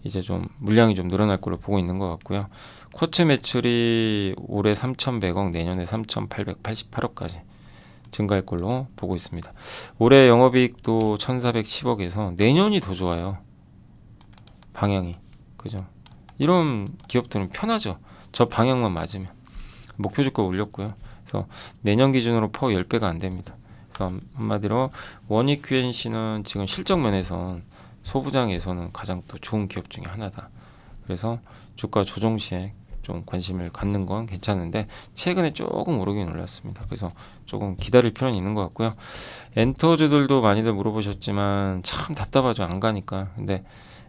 이제 좀 물량이 좀 늘어날 걸로 보고 있는 것 같고요. 쿼츠 매출이 올해 3,100억, 내년에 3,888억까지 증가할 걸로 보고 있습니다. 올해 영업이익도 1,410억에서 내년이 더 좋아요. 방향이. 그죠? 이런 기업들은 편하죠. 저 방향만 맞으면. 목표 주가 올렸고요. 그래서 내년 기준으로 퍼 10배가 안 됩니다. 그래서 한마디로 원익 QNC는 지금 실적 면에서 소부장에서는 가장 또 좋은 기업 중에 하나다. 그래서 주가 조정 시에 좀 관심을 갖는 건 괜찮은데 최근에 조금 오르긴 올랐습니다. 그래서 조금 기다릴 필요는 있는 것 같고요. 엔터주들도 많이들 물어보셨지만 참 답답하죠. 안 가니까. 근데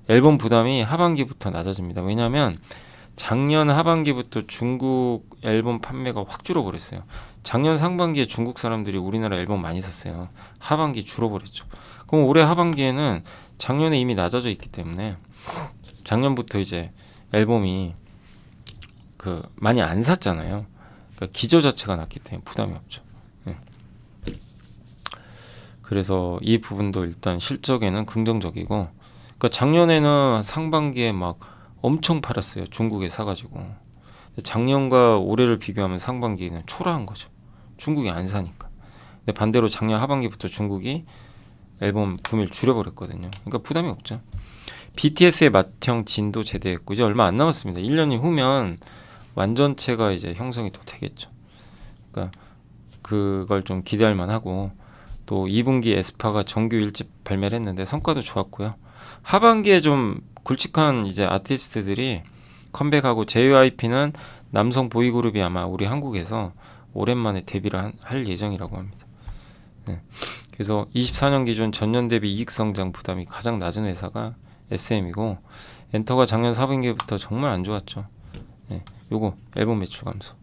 앨범 부담이 하반기부터 낮아집니다. 왜냐하면 작년 하반기부터 중국 앨범 판매가 확 줄어버렸어요. 작년 상반기에 중국 사람들이 우리나라 앨범 많이 샀어요. 하반기 줄어버렸죠. 그럼 올해 하반기에는 작년에 이미 낮아져 있기 때문에 작년부터 이제 앨범이 많이 안 샀잖아요. 그러니까 기저 자체가 낮기 때문에 부담이 없죠. 예. 그래서 이 부분도 일단 실적에는 긍정적이고, 그러니까 작년에는 상반기에 막 엄청 팔았어요. 중국에 사가지고. 작년과 올해를 비교하면 상반기는 초라한 거죠. 중국이 안 사니까. 근데 반대로 작년 하반기부터 중국이 앨범 구매를 줄여버렸거든요. 그러니까 부담이 없죠. BTS의 맏형 진도 제대했고 이제 얼마 안 남았습니다. 1년이 후면 완전체가 이제 형성이 또 되겠죠. 그러니까 그걸 좀 기대할 만하고, 또 2분기 에스파가 정규 1집 발매를 했는데 성과도 좋았고요. 하반기에 좀 굵직한 이제 아티스트들이 컴백하고, JYP는 남성 보이그룹이 아마 우리 한국에서 오랜만에 데뷔를 할 예정이라고 합니다. 네. 그래서 24년 기준 전년 대비 이익 성장 부담이 가장 낮은 회사가 SM이고, 엔터가 작년 4분기부터 정말 안 좋았죠. 네. 요거 앨범 매출 감소.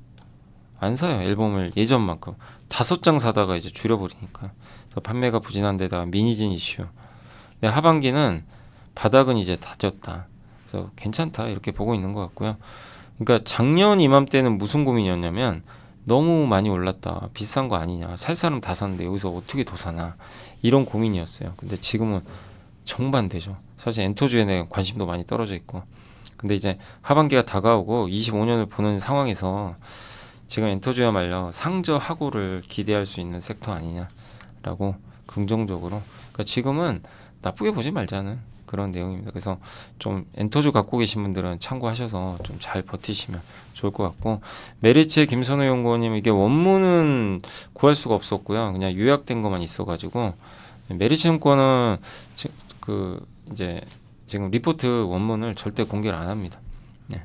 안 사요. 앨범을 예전만큼 5장 사다가 이제 줄여버리니까. 그래서 판매가 부진한 데다가 미니진 이슈. 근데 하반기는 바닥은 이제 다졌다. 그래서 괜찮다 이렇게 보고 있는 것 같고요. 그러니까 작년 이맘때는 무슨 고민이었냐면 너무 많이 올랐다. 비싼 거 아니냐. 살 사람 다 샀는데 여기서 어떻게 더 사나. 이런 고민이었어요. 근데 지금은 정반대죠. 사실 엔터주에 대한 관심도 많이 떨어져 있고. 근데 이제 하반기가 다가오고 25년을 보는 상황에서 지금 엔터주야말로 상저하고를 기대할 수 있는 섹터 아니냐라고 긍정적으로. 그러니까 지금은 나쁘게 보지 말자는 그런 내용입니다. 그래서 좀 엔터주 갖고 계신 분들은 참고하셔서 좀 잘 버티시면 좋을 것 같고, 메리츠의 김선호 연구원님, 이게 원문은 구할 수가 없었고요. 그냥 요약된 것만 있어가지고, 메리츠 증권은 이제 지금 리포트 원문을 절대 공개를 안 합니다. 네.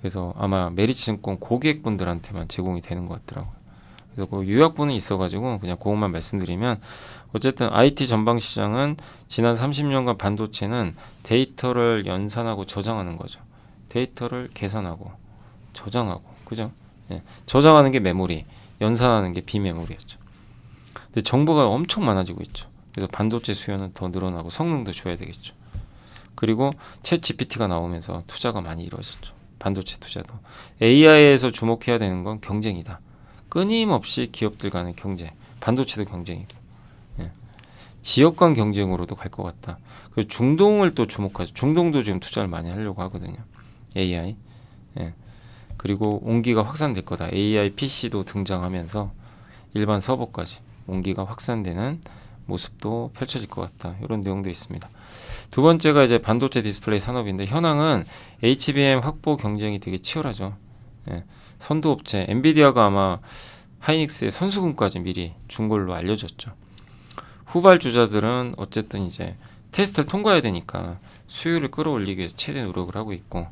그래서 아마 메리츠 증권 고객분들한테만 제공이 되는 것 같더라고요. 그래서 그 요약본이 있어가지고 그냥 그것만 말씀드리면, 어쨌든 IT 전방 시장은 지난 30년간 반도체는 데이터를 연산하고 저장하는 거죠. 데이터를 계산하고 저장하고, 그죠? 예. 저장하는 게 메모리, 연산하는 게 비메모리였죠. 근데 정보가 엄청 많아지고 있죠. 그래서 반도체 수요는 더 늘어나고 성능도 줘야 되겠죠. 그리고 챗 GPT가 나오면서 투자가 많이 이루어졌죠. 반도체 투자도. AI에서 주목해야 되는 건 경쟁이다. 끊임없이 기업들 간의 경쟁, 반도체도 경쟁이고, 예. 지역 간 경쟁으로도 갈 것 같다. 그리고 중동을 또 주목하죠. 중동도 지금 투자를 많이 하려고 하거든요. AI. 예. 그리고 온기가 확산될 거다. AI PC도 등장하면서 일반 서버까지 온기가 확산되는 모습도 펼쳐질 것 같다. 이런 내용도 있습니다. 두 번째가 이제 반도체 디스플레이 산업인데, 현황은 HBM 확보 경쟁이 되게 치열하죠. 예. 선두업체 엔비디아가 아마 하이닉스의 선수금까지 미리 준 걸로 알려졌죠. 후발주자들은 어쨌든 이제 테스트를 통과해야 되니까 수요를 끌어올리기 위해서 최대 노력을 하고 있고,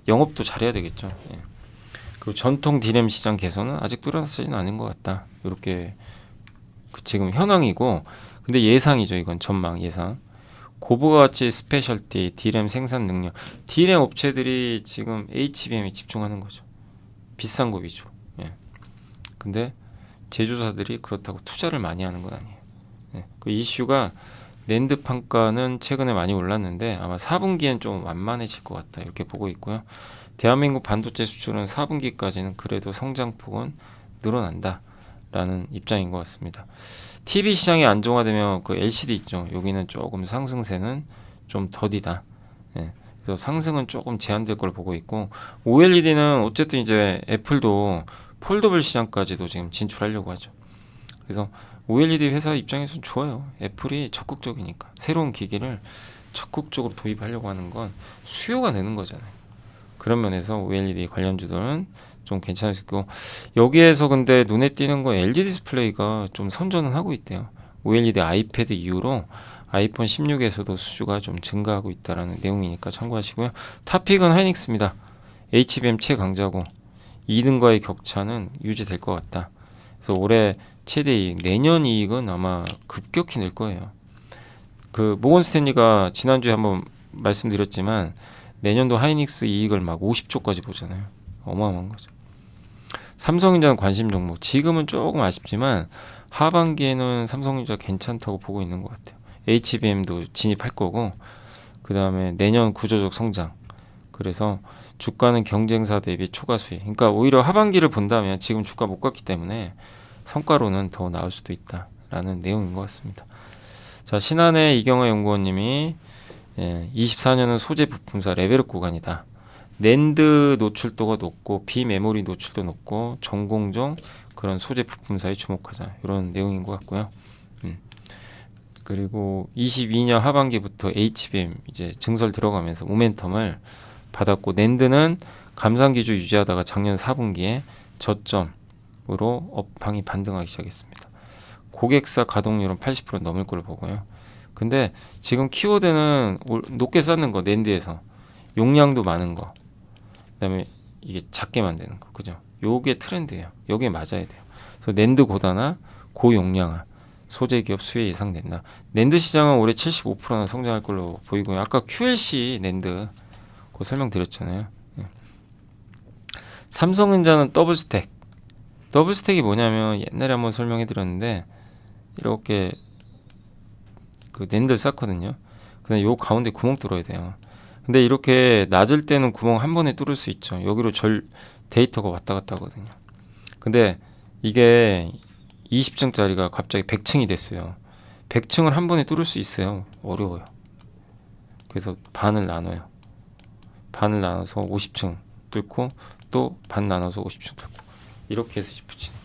영업도 잘해야 되겠죠. 예. 그리고 전통 디램 시장 개선은 아직 뚜렷하지는 않은 것 같다. 이렇게 지금 현황이고, 근데 예상이죠. 이건 전망 예상. 고부가 가치 스페셜티 디램 생산 능력, 디램 업체들이 지금 HBM에 집중하는 거죠. 비싼 거 위주로. 예. 근데 제조사들이 그렇다고 투자를 많이 하는 건 아니에요. 예. 그 이슈가 낸드 판가는 최근에 많이 올랐는데 아마 4분기엔 좀 완만해질 것 같다. 이렇게 보고 있고요. 대한민국 반도체 수출은 4분기까지는 그래도 성장폭은 늘어난다라는 입장인 것 같습니다. TV 시장이 안정화되면 그 LCD 있죠. 여기는 조금 상승세는 좀 더디다. 예. 그래서 상승은 조금 제한될 걸 보고 있고, OLED는 어쨌든 이제 애플도 폴더블 시장까지도 지금 진출하려고 하죠. 그래서 OLED 회사 입장에서는 좋아요. 애플이 적극적이니까 새로운 기기를 적극적으로 도입하려고 하는 건 수요가 되는 거잖아요. 그런 면에서 OLED 관련주들은 좀 괜찮을 수 있고, 여기에서 근데 눈에 띄는 건 LG 디스플레이가 좀 선전은 하고 있대요. OLED 아이패드 이후로 아이폰 16에서도 수주가 좀 증가하고 있다라는 내용이니까 참고하시고요. 탑픽은 하이닉스입니다. HBM 최강자고 2등과의 격차는 유지될 것 같다. 그래서 올해 최대 이익, 내년 이익은 아마 급격히 늘 거예요. 그 모건 스탠리가 지난주에 한번 말씀드렸지만 내년도 하이닉스 이익을 막 50조까지 보잖아요. 어마어마한 거죠. 삼성전자는 관심 종목. 지금은 조금 아쉽지만 하반기에는 삼성전자 괜찮다고 보고 있는 것 같아요. HBM도 진입할 거고, 그 다음에 내년 구조적 성장. 그래서 주가는 경쟁사 대비 초과 수익. 그러니까 오히려 하반기를 본다면 지금 주가 못 갔기 때문에 성과로는 더 나을 수도 있다라는 내용인 것 같습니다. 자, 신한의 이경화 연구원님이 24년은 소재 부품사 레벨업 구간이다. 낸드 노출도가 높고 비메모리 노출도 높고 전공정 그런 소재 부품사에 주목하자, 이런 내용인 것 같고요. 그리고 22년 하반기부터 HBM 이제 증설 들어가면서 모멘텀을 받았고, 낸드는 감산 기조 유지하다가 작년 4분기에 저점으로 업황이 반등하기 시작했습니다. 고객사 가동률은 80% 넘을 걸 보고요. 근데 지금 키워드는 높게 쌓는 거, 낸드에서 용량도 많은 거, 그다음에 이게 작게 만드는 거, 그죠? 요게 트렌드예요. 여기에 맞아야 돼요. 그래서 낸드 고단화, 고용량화, 소재 기업 수혜 예상된다. 낸드 시장은 올해 75%나 성장할 걸로 보이고요. 아까 QLC 낸드 그거 설명드렸잖아요. 삼성전자는 더블 스택. 더블 스택이 뭐냐면 옛날에 한번 설명해 드렸는데 이렇게 그 낸드를 쌓거든요. 근데 요 가운데 구멍 뚫어야 돼요. 근데 이렇게 낮을 때는 구멍 한 번에 뚫을 수 있죠. 여기로 데이터가 왔다 갔다 하거든요. 근데 이게 20층짜리가 갑자기 100층이 됐어요. 100층을 한 번에 뚫을 수 있어요. 어려워요. 그래서 반을 나눠요. 반을 나눠서 50층 뚫고 또 반 나눠서 50층 뚫고 이렇게 해서 붙이는,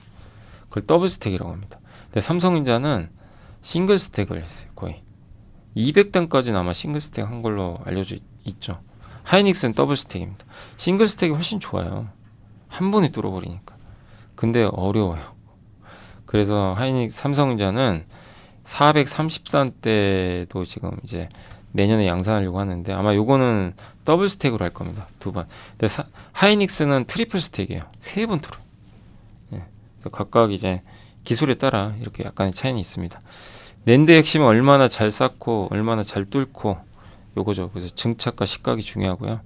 그걸 더블 스택이라고 합니다. 근데 삼성전자는 싱글 스택을 했어요. 거의 200단까지는 아마 싱글 스택 한 걸로 알려져 있죠. 하이닉스는 더블 스택입니다. 싱글 스택이 훨씬 좋아요. 한 번에 뚫어버리니까. 근데 어려워요. 그래서 삼성전자는 430단대도 지금 이제 내년에 양산하려고 하는데 아마 요거는 더블 스택으로 할 겁니다. 두 번. 근데 하이닉스는 트리플 스택이에요. 세 번 뚫어. 예. 각각 이제 기술에 따라 이렇게 약간의 차이는 있습니다. 낸드 핵심은 얼마나 잘 쌓고 얼마나 잘 뚫고 요거죠. 그래서 증착과 식각이 중요하고요.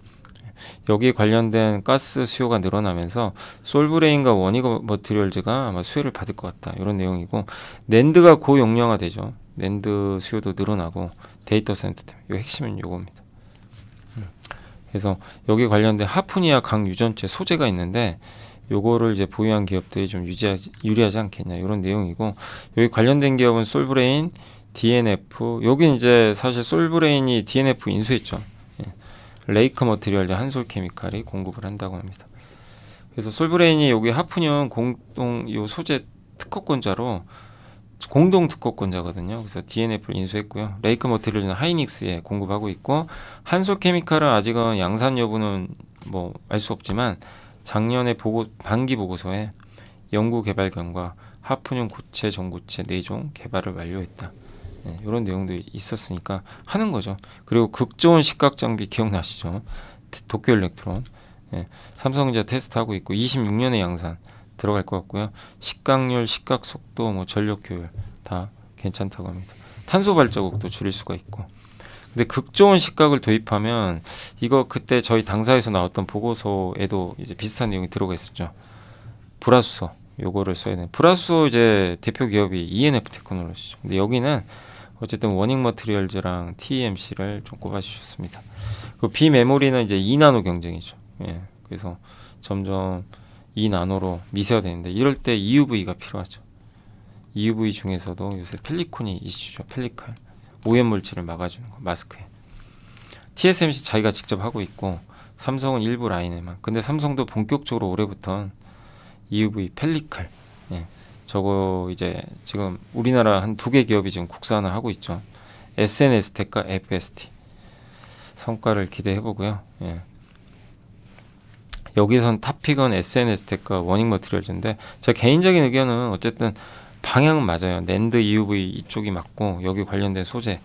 여기에 관련된 가스 수요가 늘어나면서 솔브레인과 원익 머티리얼즈가 아마 수혜를 받을 것 같다, 이런 내용이고, 낸드가 고용량화 되죠. 낸드 수요도 늘어나고 데이터 센터 때문에 요 핵심은 요겁니다. 그래서 여기 관련된 하프니아 강 유전체 소재가 있는데 요거를 이제 보유한 기업들이 좀 유리하지 않겠냐, 이런 내용이고, 여기 관련된 기업은 솔브레인, DNF. 여기 이제 사실 솔브레인이 DNF 인수했죠. 레이크 머티리얼 한솔케미칼이 공급을 한다고 합니다. 그래서 솔브레인이 여기 하프니아 공동 요 소재 특허권자로 공동 특허권자거든요. 그래서 DNF를 인수했고요. 레이크 머티리얼은 하이닉스에 공급하고 있고, 한솔케미칼은 아직은 양산 여부는 뭐 알 수 없지만 작년에 반기 보고서에 연구 개발 결과 하프늄 고체, 전고체 4종 개발을 완료했다. 네, 이런 내용도 있었으니까 하는 거죠. 그리고 극좋은 식각 장비 기억나시죠? 도쿄 일렉트론. 네, 삼성전자 테스트하고 있고 26년에 양산 들어갈 것 같고요. 식각률, 식각 속도, 뭐 전력 효율 다 괜찮다고 합니다. 탄소 발자국도 줄일 수가 있고. 근데 극좋은 식각을 도입하면 이거 그때 저희 당사에서 나왔던 보고서에도 이제 비슷한 내용이 들어가 있었죠. 불화수소 요거를 써야 되는. 불화수소 이제 대표 기업이 ENF 테크놀로지죠. 근데 여기는 어쨌든 원익 머티리얼즈랑 TMC를 좀 꼽아주셨습니다. 그 비메모리는 이제 2나노 경쟁이죠. 예, 그래서 점점 2나노로 미세화되는데 이럴 때 EUV가 필요하죠. EUV 중에서도 요새 펠리콘이 이슈죠. 펠리칼. 오염 물질을 막아주는 거, 마스크에. TSMC 자기가 직접 하고 있고 삼성은 일부 라인에만. 근데 삼성도 본격적으로 올해부터 EUV 펠리칼, 예, 저거 이제 지금 우리나라 한 2개 기업이 지금 국산을 하고 있죠. SNS텍과 FST 성과를 기대해 보고요. 예. 여기선 탑픽은 SNS텍과 워닝 머티리얼즈인데 제 개인적인 의견은 어쨌든 방향은 맞아요. 낸드 EUV 이쪽이 맞고 여기 관련된 소재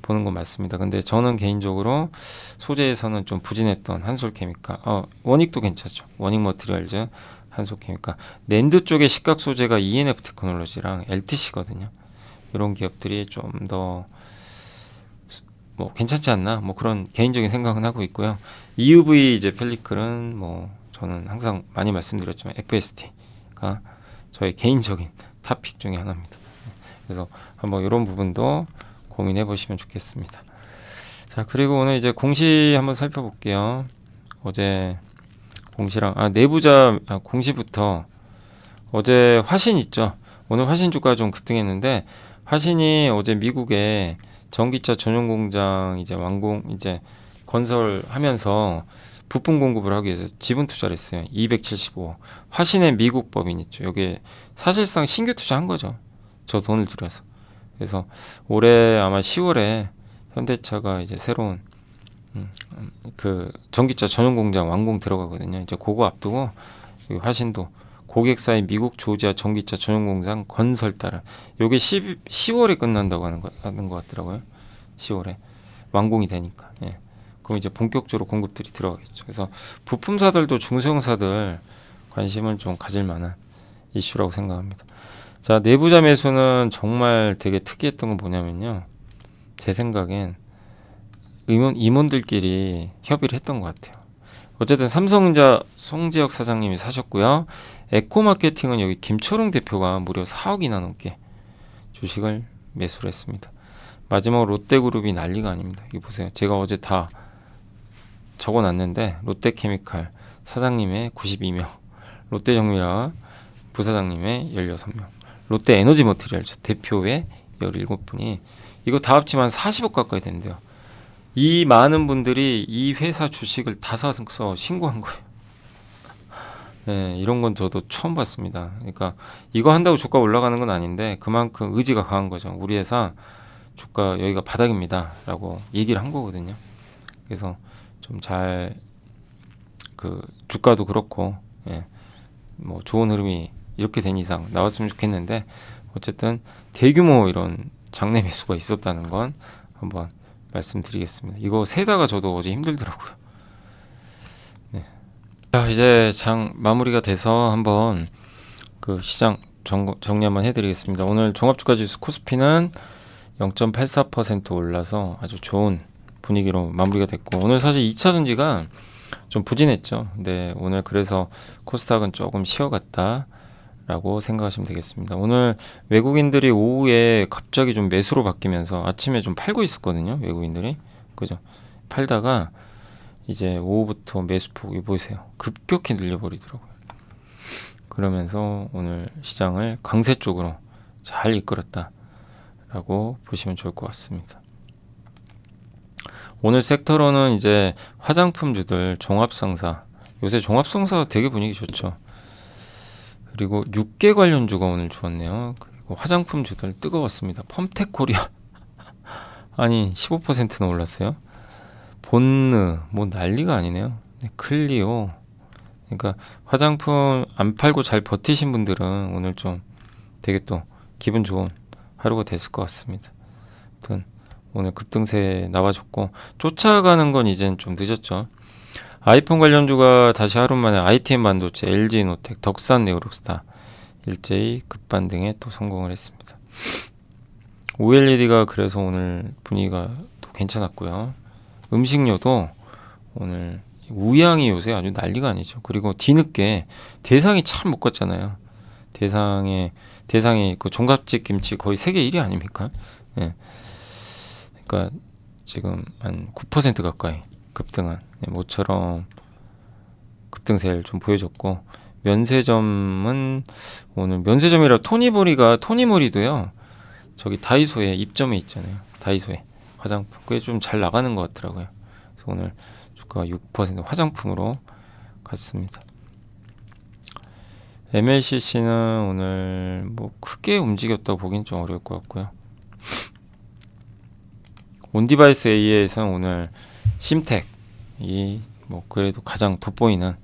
보는 건 맞습니다. 근데 저는 개인적으로 소재에서는 좀 부진했던 한솔케미카, 원익도 괜찮죠. 워닝 머티리얼즈, 한솔케미카, 낸드 쪽의 시각 소재가 ENF 테크놀로지랑 LTC거든요. 이런 기업들이 좀 더 뭐 괜찮지 않나? 뭐 그런 개인적인 생각은 하고 있고요. EUV 이제 펠리클은 뭐 저는 항상 많이 말씀드렸지만 FST가 저의 개인적인 탑픽 중에 하나입니다. 그래서 한번 이런 부분도 고민해 보시면 좋겠습니다. 자, 그리고 오늘 이제 공시 한번 살펴볼게요. 어제 공시랑 내부자 공시부터 어제 화신 있죠. 오늘 화신 주가 좀 급등했는데 화신이 어제 미국에 전기차 전용 공장 이제 완공 이제 건설하면서 부품 공급을 하기 위해서 지분 투자를 했어요. 275. 화신의 미국 법인 있죠. 여기에 사실상 신규 투자한 거죠. 저 돈을 들여서. 그래서 올해 아마 10월에 현대차가 이제 새로운 그 전기차 전용 공장 완공 들어가거든요. 이제 그거 앞두고 여기 화신도 고객사의 미국 조지아 전기차 전용 공장 건설 따라 요게 10월에 끝난다고 하는 것 같더라고요. 10월에 완공이 되니까. 예. 그럼 이제 본격적으로 공급들이 들어가겠죠. 그래서 부품사들도 중소형사들 관심을 좀 가질 만한 이슈라고 생각합니다. 자, 내부자 매수는 정말 되게 특이했던 건 뭐냐면요. 제 생각엔 임원들끼리 협의를 했던 것 같아요. 어쨌든 삼성전자 송지혁 사장님이 사셨고요. 에코마케팅은 여기 김초롱 대표가 무려 4억이나 넘게 주식을 매수를 했습니다. 마지막으로 롯데그룹이 난리가 아닙니다. 이거 보세요. 제가 어제 다 적어놨는데 롯데케미칼 사장님의 92명, 롯데정밀화 부사장님의 16명, 롯데에너지머티리얼즈 대표의 17분이 이거 다 합치면 40억 가까이 된대요. 이 많은 분들이 이 회사 주식을 다 사서 신고한 거예요. 네, 이런 건 저도 처음 봤습니다. 그러니까 이거 한다고 주가 올라가는 건 아닌데 그만큼 의지가 강한 거죠. 우리 회사 주가 여기가 바닥입니다 라고 얘기를 한 거거든요. 그래서 좀 잘 그 주가도 그렇고 뭐 좋은 흐름이 이렇게 된 이상 나왔으면 좋겠는데 어쨌든 대규모 이런 장내 매수가 있었다는 건 한번 말씀드리겠습니다. 이거 세다가 저도 어제 힘들더라고요. 네. 자, 이제 장 마무리가 돼서 한번 그 시장 정리 한번 해드리겠습니다. 오늘 종합주가지수 코스피는 0.84% 올라서 아주 좋은 분위기로 마무리가 됐고 오늘 사실 2차 전지가 좀 부진했죠. 근데 오늘 그래서 코스닥은 조금 쉬어갔다 라고 생각하시면 되겠습니다. 오늘 외국인들이 오후에 갑자기 좀 매수로 바뀌면서 아침에 좀 팔고 있었거든요. 외국인들이. 그죠? 팔다가 이제 오후부터 매수폭이 보세요. 급격히 늘려버리더라고요. 그러면서 오늘 시장을 강세 쪽으로 잘 이끌었다 라고 보시면 좋을 것 같습니다. 오늘 섹터로는 이제 화장품주들 종합상사 요새 종합상사가 되게 분위기 좋죠. 그리고 육계 관련주가 오늘 좋았네요. 그리고 화장품주들 뜨거웠습니다. 펌텍코리아 아니 15%나 올랐어요. 본느 뭐 난리가 아니네요. 네, 클리오 그러니까 화장품 안 팔고 잘 버티신 분들은 오늘 좀 되게 또 기분 좋은 하루가 됐을 것 같습니다. 아무튼 오늘 급등세 나와줬고 쫓아가는 건 이젠 좀 늦었죠. 아이폰 관련주가 다시 하루 만에 ITM 반도체, LG노텍, 덕산 네오룩스타 일제히 급반등에 또 성공을 했습니다. OLED가 그래서 오늘 분위기가 또 괜찮았고요. 음식료도 오늘 우양이 요새 아주 난리가 아니죠. 그리고 뒤늦게 대상이 참 못 갔잖아요. 대상이 그 종갓집 김치 거의 세계 1위 아닙니까? 예. 그러니까 지금 한 9% 가까이 급등한 모처럼 급등세를 좀 보여줬고 면세점은 오늘 면세점이라 토니모리도요. 저기 다이소에 입점해 있잖아요. 다이소에 화장품 그게 좀 잘 나가는 것 같더라고요. 그래서 오늘 주가가 6% 화장품으로 갔습니다. MLCC는 오늘 뭐 크게 움직였다고 보긴 좀 어려울 것 같고요. 온디바이스 AI에서는 오늘 심텍이 뭐 그래도 가장 돋보이는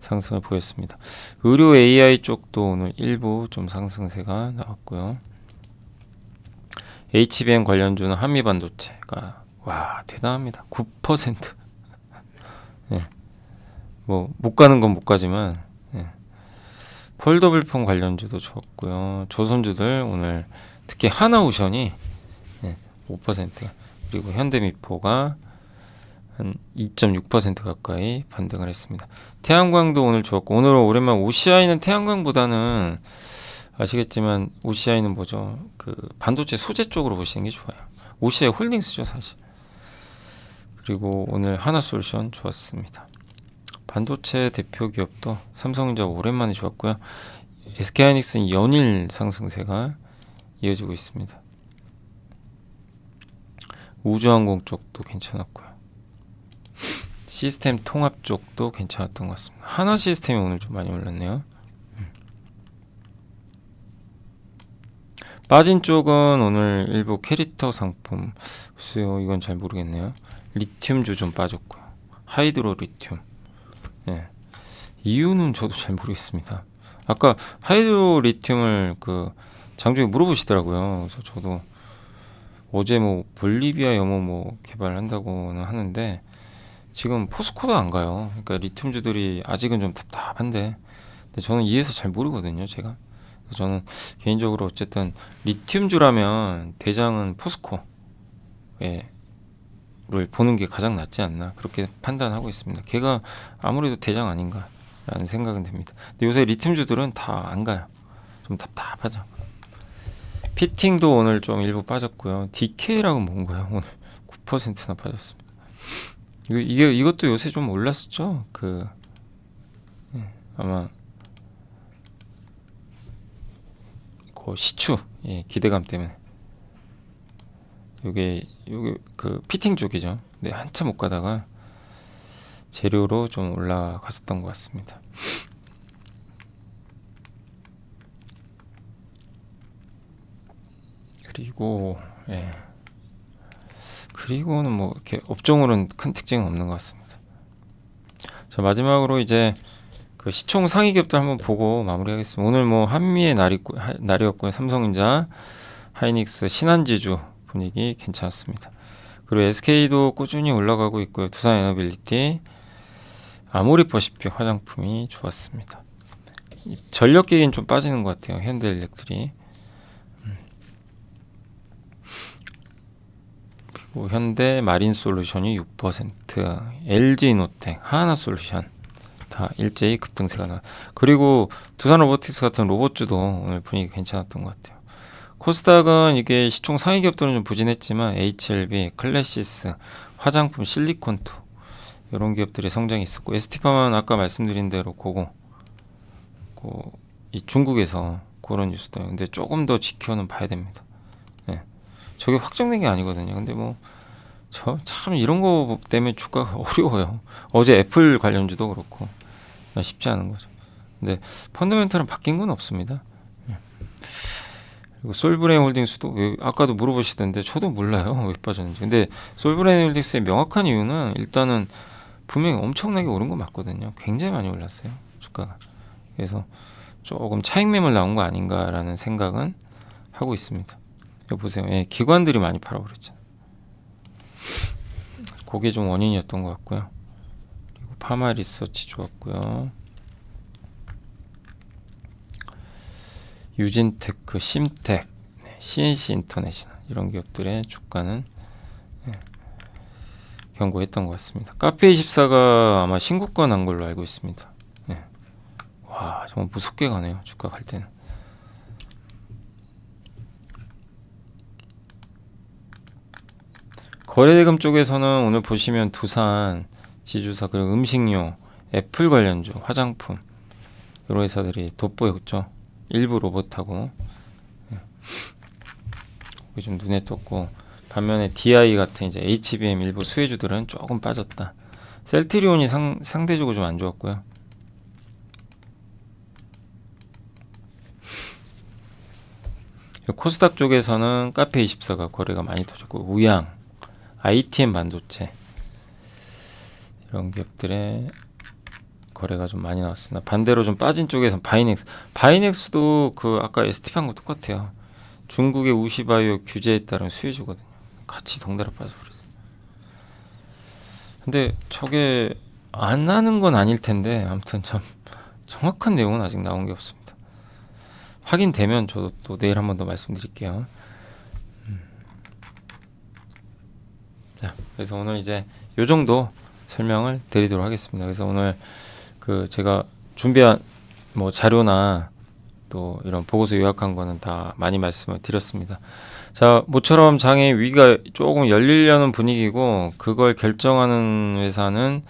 상승을 보였습니다. 의료 AI 쪽도 오늘 일부 좀 상승세가 나왔고요. HBM 관련주는 한미반도체가 와 대단합니다. 9%. 예. 뭐 못 가는 건 못 가지만 예. 폴더블폰 관련주도 좋았고요. 조선주들 오늘 특히 하나오션이 예, 5% 그리고 현대미포가 한 2.6% 가까이 반등을 했습니다. 태양광도 오늘 좋았고 오늘 오랜만에 OCI는 태양광보다는 아시겠지만 OCI는 뭐죠? 그 반도체 소재 쪽으로 보시는 게 좋아요. OCI 홀딩스죠 사실. 그리고 오늘 하나솔루션 좋았습니다. 반도체 대표 기업도 삼성전자 오랜만에 좋았고요. SK하이닉스는 연일 상승세가 이어지고 있습니다. 우주항공 쪽도 괜찮았고요. 시스템 통합 쪽도 괜찮았던 것 같습니다. 하나 시스템이 오늘 좀 많이 올랐네요. 빠진 쪽은 오늘 일부 캐릭터 상품 글쎄요 이건 잘 모르겠네요. 리튬주 좀 빠졌고요. 하이드로 리튬 예. 이유는 저도 잘 모르겠습니다. 아까 하이드로 리튬을 그 장중에 물어보시더라고요. 그래서 저도 어제 뭐 볼리비아 염호 뭐 개발한다고는 하는데 지금 포스코도 안 가요. 그러니까 리튬주들이 아직은 좀 답답한데 근데 저는 이해해서 잘 모르거든요 제가. 그래서 저는 개인적으로 어쨌든 리튬주라면 대장은 포스코를 보는 게 가장 낫지 않나 그렇게 판단하고 있습니다. 걔가 아무래도 대장 아닌가라는 생각은 듭니다. 근데 요새 리튬주들은 다 안 가요. 좀 답답하죠. 피팅도 오늘 좀 일부 빠졌고요. DK라고 뭔가요? 오늘 9%나 빠졌습니다. 이것도 요새 좀 올랐었죠. 아마 그 시추 기대감 때문에 요게 그 피팅 쪽이죠. 네 한참 못 가다가 재료로 좀 올라갔었던 것 같습니다. 그리고 그리고는 뭐 이렇게 업종으로는 큰 특징은 없는 것 같습니다. 자 마지막으로 이제 그 시총 상위 기업들 한번 보고 마무리하겠습니다. 오늘 뭐 한미의 날이었고요. 삼성전자, 하이닉스, 신한지주 분위기 괜찮았습니다. 그리고 SK도 꾸준히 올라가고 있고요. 두산에너빌리티, 아모리퍼시픽 화장품이 좋았습니다. 전력기기는 좀 빠지는 것 같아요. 현대일렉트리. 그리고 현대 마린솔루션이 6%, LG노텍, 하나솔루션 다 일제히 급등세가 나. 그리고 두산 로보틱스 같은 로봇주도 오늘 분위기 괜찮았던 것 같아요. 코스닥은 이게 시총 상위 기업들은 좀 부진했지만 HLB, 클래시스, 화장품, 실리콘투 이런 기업들의 성장이 있었고 ST팜은 아까 말씀드린 대로 이 중국에서 그런 뉴스도 근데 조금 더 지켜는 봐야 됩니다. 저게 확정된 게 아니거든요. 근데 뭐 참 이런 거 때문에 주가가 어려워요. 어제 애플 관련주도 그렇고 쉽지 않은 거죠. 근데 펀더멘털은 바뀐 건 없습니다. 그리고 솔브레인 홀딩스도 아까도 물어보시던데 저도 몰라요 왜 빠졌는지. 근데 솔브레인 홀딩스의 명확한 이유는 일단은 분명히 엄청나게 오른 거 맞거든요. 굉장히 많이 올랐어요 주가가. 그래서 조금 차익 매물 나온 거 아닌가라는 생각은 하고 있습니다. 이거 보세요. 기관들이 많이 팔아버렸죠. 그게 좀 원인이었던 것 같고요. 그리고 파마 리서치 좋았고요. 유진테크, 심텍, CNC 인터내셔널 이런 기업들의 주가는 경고했던 것 같습니다. 카페24가 아마 신고가 난 걸로 알고 있습니다. 와 정말 무섭게 가네요. 주가 갈 때는. 거래대금 쪽에서는 오늘 보시면 두산, 지주사, 그리고 음식료, 애플 관련주, 화장품 이런 회사들이 돋보였죠. 일부 로봇하고 그게 좀 눈에 떴고 반면에 DI 같은 이제 HBM 일부 수혜주들은 조금 빠졌다. 셀트리온이 상대적으로 좀 안 좋았고요. 코스닥 쪽에서는 카페24가 거래가 많이 터졌고 우양, ITM 반도체 이런 기업들의 거래가 좀 많이 나왔습니다. 반대로 좀 빠진 쪽에서 바이넥스도 그 아까 STP한 거 똑같아요. 중국의 우시바이오 규제에 따른 수혜주거든요. 같이 덩달아 빠져버렸어요. 근데 저게 안 나는 건 아닐 텐데 아무튼 참 정확한 내용은 아직 나온 게 없습니다. 확인되면 저도 또 내일 한 번 더 말씀드릴게요. 자, 그래서 오늘 이제 요 정도 설명을 드리도록 하겠습니다. 그래서 오늘 그 제가 준비한 뭐 자료나 또 이런 보고서 요약한 거는 다 많이 말씀을 드렸습니다. 자, 모처럼 장의 위가 조금 열리려는 분위기고 그걸 결정하는 회사는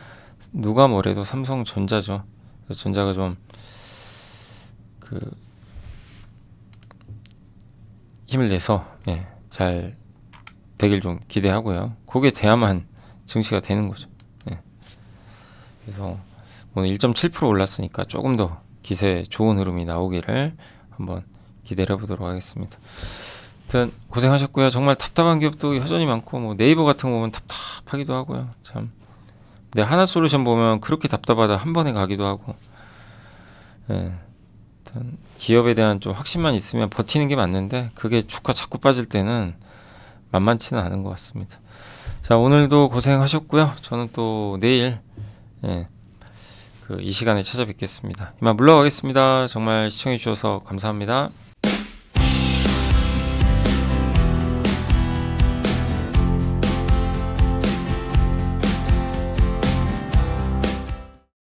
누가 뭐래도 삼성전자죠. 그래서 전자가 좀 그 힘을 내서 잘 되길 좀 기대하고요. 그게 돼야만 증시가 되는 거죠. 그래서 오늘 1.7% 올랐으니까 조금 더 기세 좋은 흐름이 나오기를 한번 기대를 해보도록 하겠습니다. 아무튼 고생하셨고요. 정말 답답한 기업도 여전히 많고 뭐 네이버 같은 거 보면 답답하기도 하고요. 참. 근데 하나솔루션 보면 그렇게 답답하다 한 번에 가기도 하고. 아무튼 기업에 대한 좀 확신만 있으면 버티는 게 맞는데 그게 주가 자꾸 빠질 때는 만만치는 않은 것 같습니다. 자, 오늘도 고생하셨고요. 저는 또 내일 이 시간에 찾아뵙겠습니다. 이만 물러가겠습니다. 정말 시청해 주셔서 감사합니다.